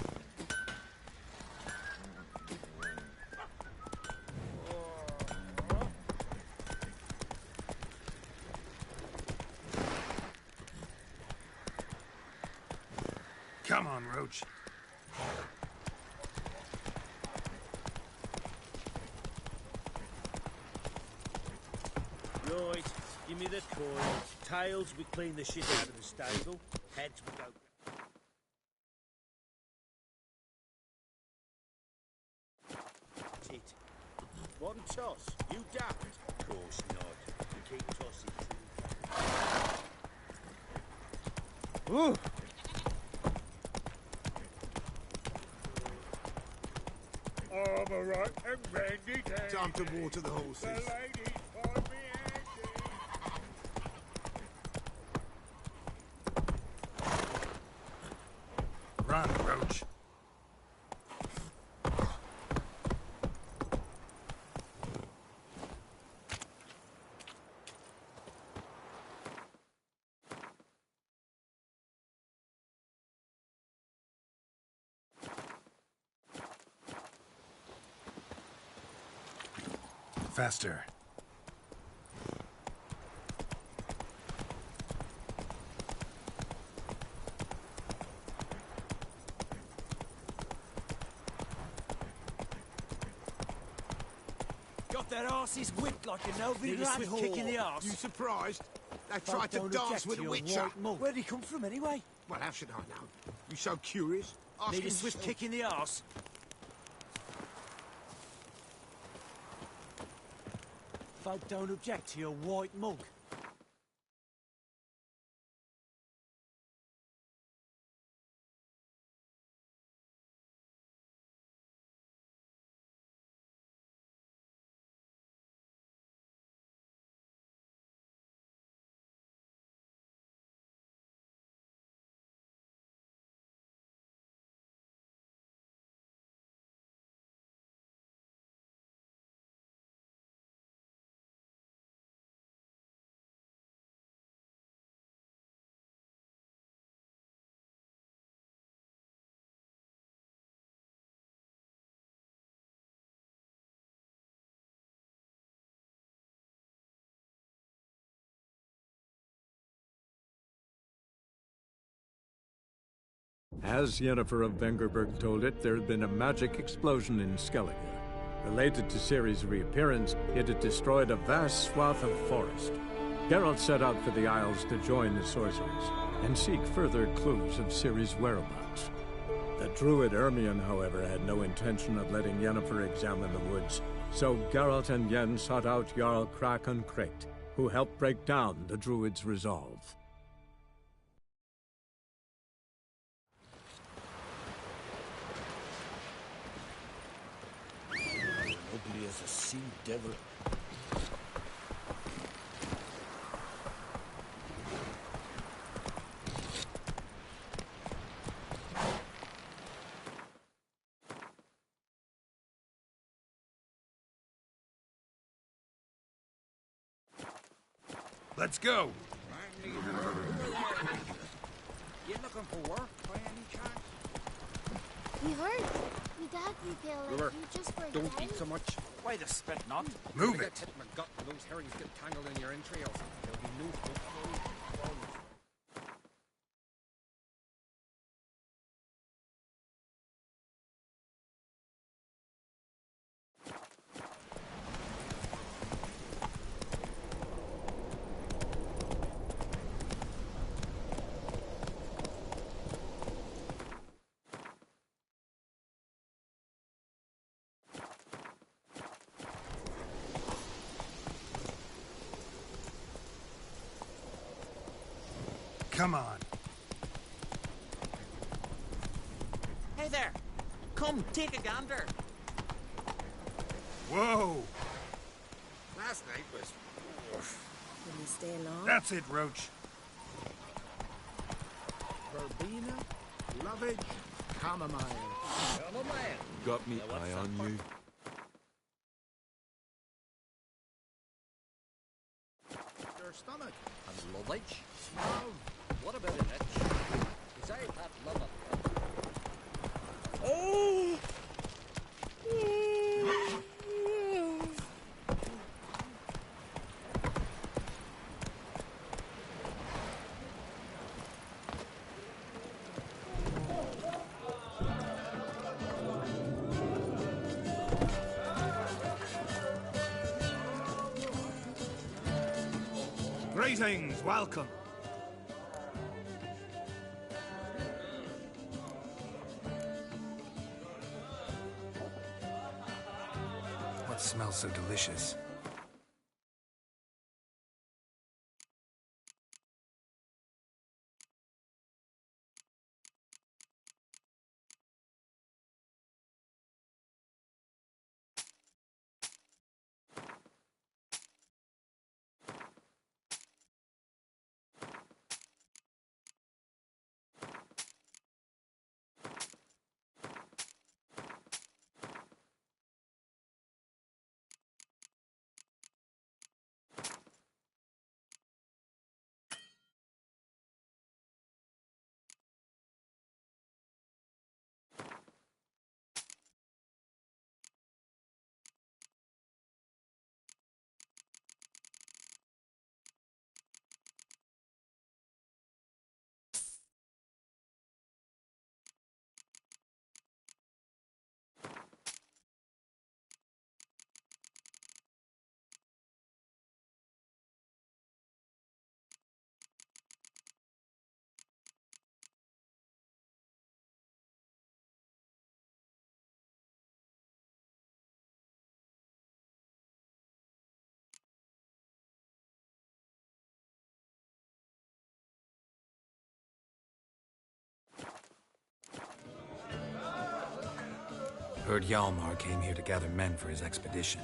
Come on, Roach. Right, give me the coins. Tails, we clean the shit out of the stable. Heads, we go... Tit. One toss. You daft? Of course not. We keep tossing till... Ooh. Armour right and ready. Time to water the horses. The ladies find me handy. Run, Roach. Faster. Got their asses whipped like a Novi Need a rabbit swift kick in the arse. You surprised? They Folk tried to don't dance object with to a your witcher. white mug. Where'd he come from anyway? Well, how should I know? You so curious? Ask Need him a swift yourself. kick in the arse. Folk don't object to your white mug. As Yennefer of Vengerberg told it, there had been a magic explosion in Skellige. Related to Ciri's reappearance, it had destroyed a vast swath of forest. Geralt set out for the Isles to join the sorcerers and seek further clues of Ciri's whereabouts. The druid Ermion, however, had no intention of letting Yennefer examine the woods, so Geralt and Yen sought out Jarl Krakon Krayt, who helped break down the druid's resolve. Ugly as a sea devil. Let's go. You looking for work by any chance? We heard. We dad we feel like you just for Don't eat so much. Why the spit not? Move it. Tip my gut and those herrings get tangled in your entrails. There'll be no good food. Come on. Hey there! Come, take a gander! Whoa! Last night was... Will you stay long? That's it, Roach. Verbena, lovage, chamomile. Chamomile. Got me eye on you. Your stomach. And lovage. Love. What about an itch? Is I that love of... Oh! Greetings, welcome. What smells so delicious? Heard Hjalmar came here to gather men for his expedition.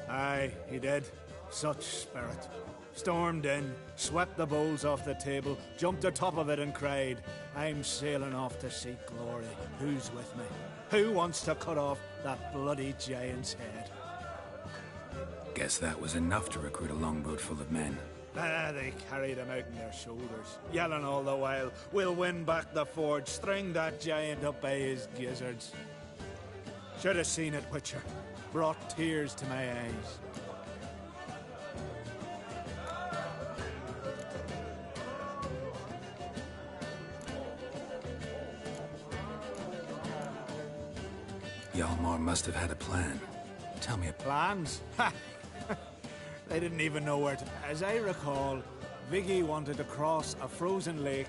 Aye, he did. Such spirit. Stormed in, swept the bowls off the table, jumped atop of it and cried, "I'm sailing off to seek glory. Who's with me? Who wants to cut off that bloody giant's head?" Guess that was enough to recruit a longboat full of men. They carried him out on their shoulders, yelling all the while, "We'll win back the forge, string that giant up by his gizzards." Should have seen it, Witcher. Brought tears to my eyes. Hjalmar must have had a plan. Tell me. Plans? Ha! They didn't even know where to... As I recall, Viggy wanted to cross a frozen lake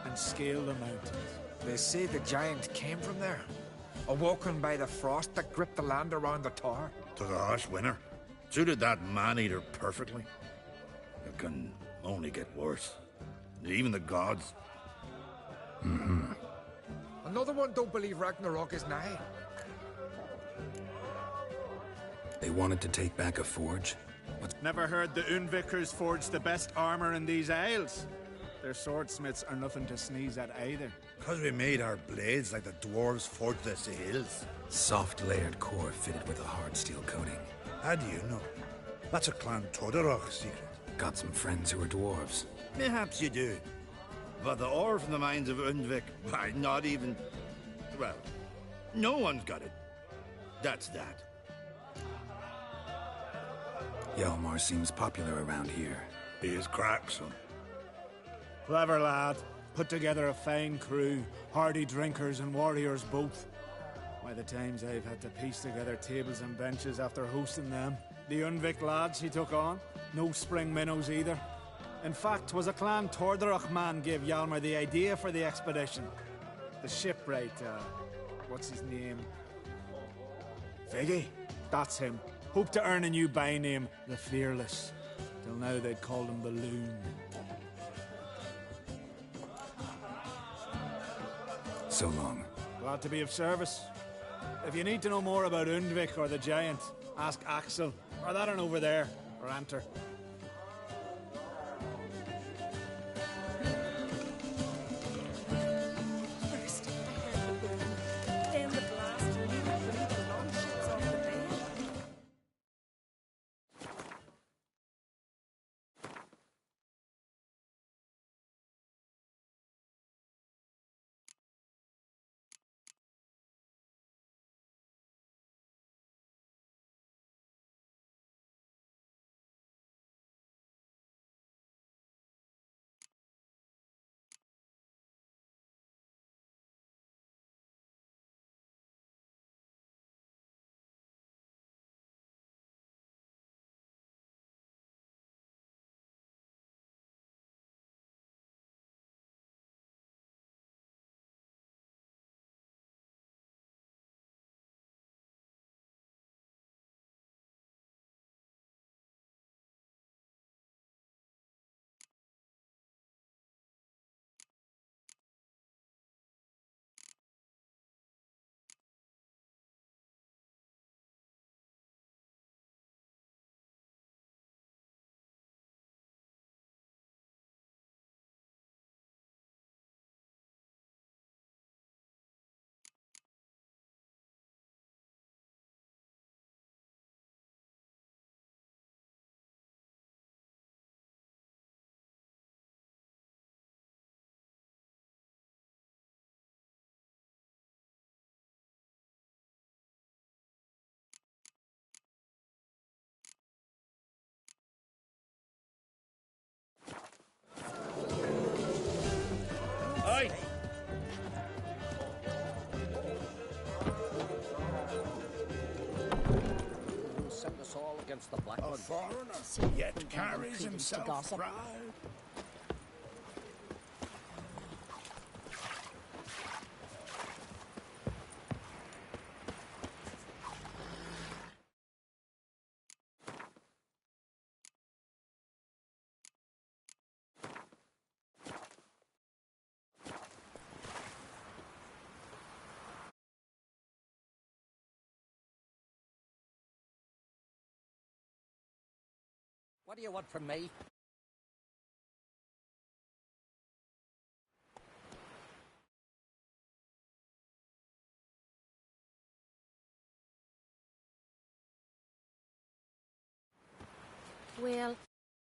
and scale the mountains. They say the giant came from there. Awoken by the frost that gripped the land around the tower. To the harsh winter. Suited that man-eater perfectly. It can only get worse. Even the gods. Mm-hmm. Another one don't believe Ragnarok is nigh. They wanted to take back a forge? Never heard the Unvikers forged the best armor in these isles. Their swordsmiths are nothing to sneeze at either. Because we made our blades like the dwarves forged their seals. Soft layered core fitted with a hard steel coating. How do you know? That's a Clan Todorok secret. Got some friends who are dwarves. Perhaps you do. But the ore from the mines of Undvik, why, not even... Well, no one's got it. That's that. Hjalmar seems popular around here. He is crack, son. Clever lad. Put together a fine crew. Hardy drinkers and warriors both. By the times I've had to piece together tables and benches after hosting them. The Undvik lads he took on. No spring minnows either. In fact, 'twas a Clan Tordorok man gave Hjalmar the idea for the expedition. The shipwright, what's his name? Viggy? That's him. Hoped to earn a new byname, the Fearless. Till now they'd called him the Loon. So long. Glad to be of service. If you need to know more about Undvik or the Giant, ask Axel, or that one over there, or Anter. Aye. Set us all against the Black A One. foreigner, yet carries himself proud. What do you want from me? Well,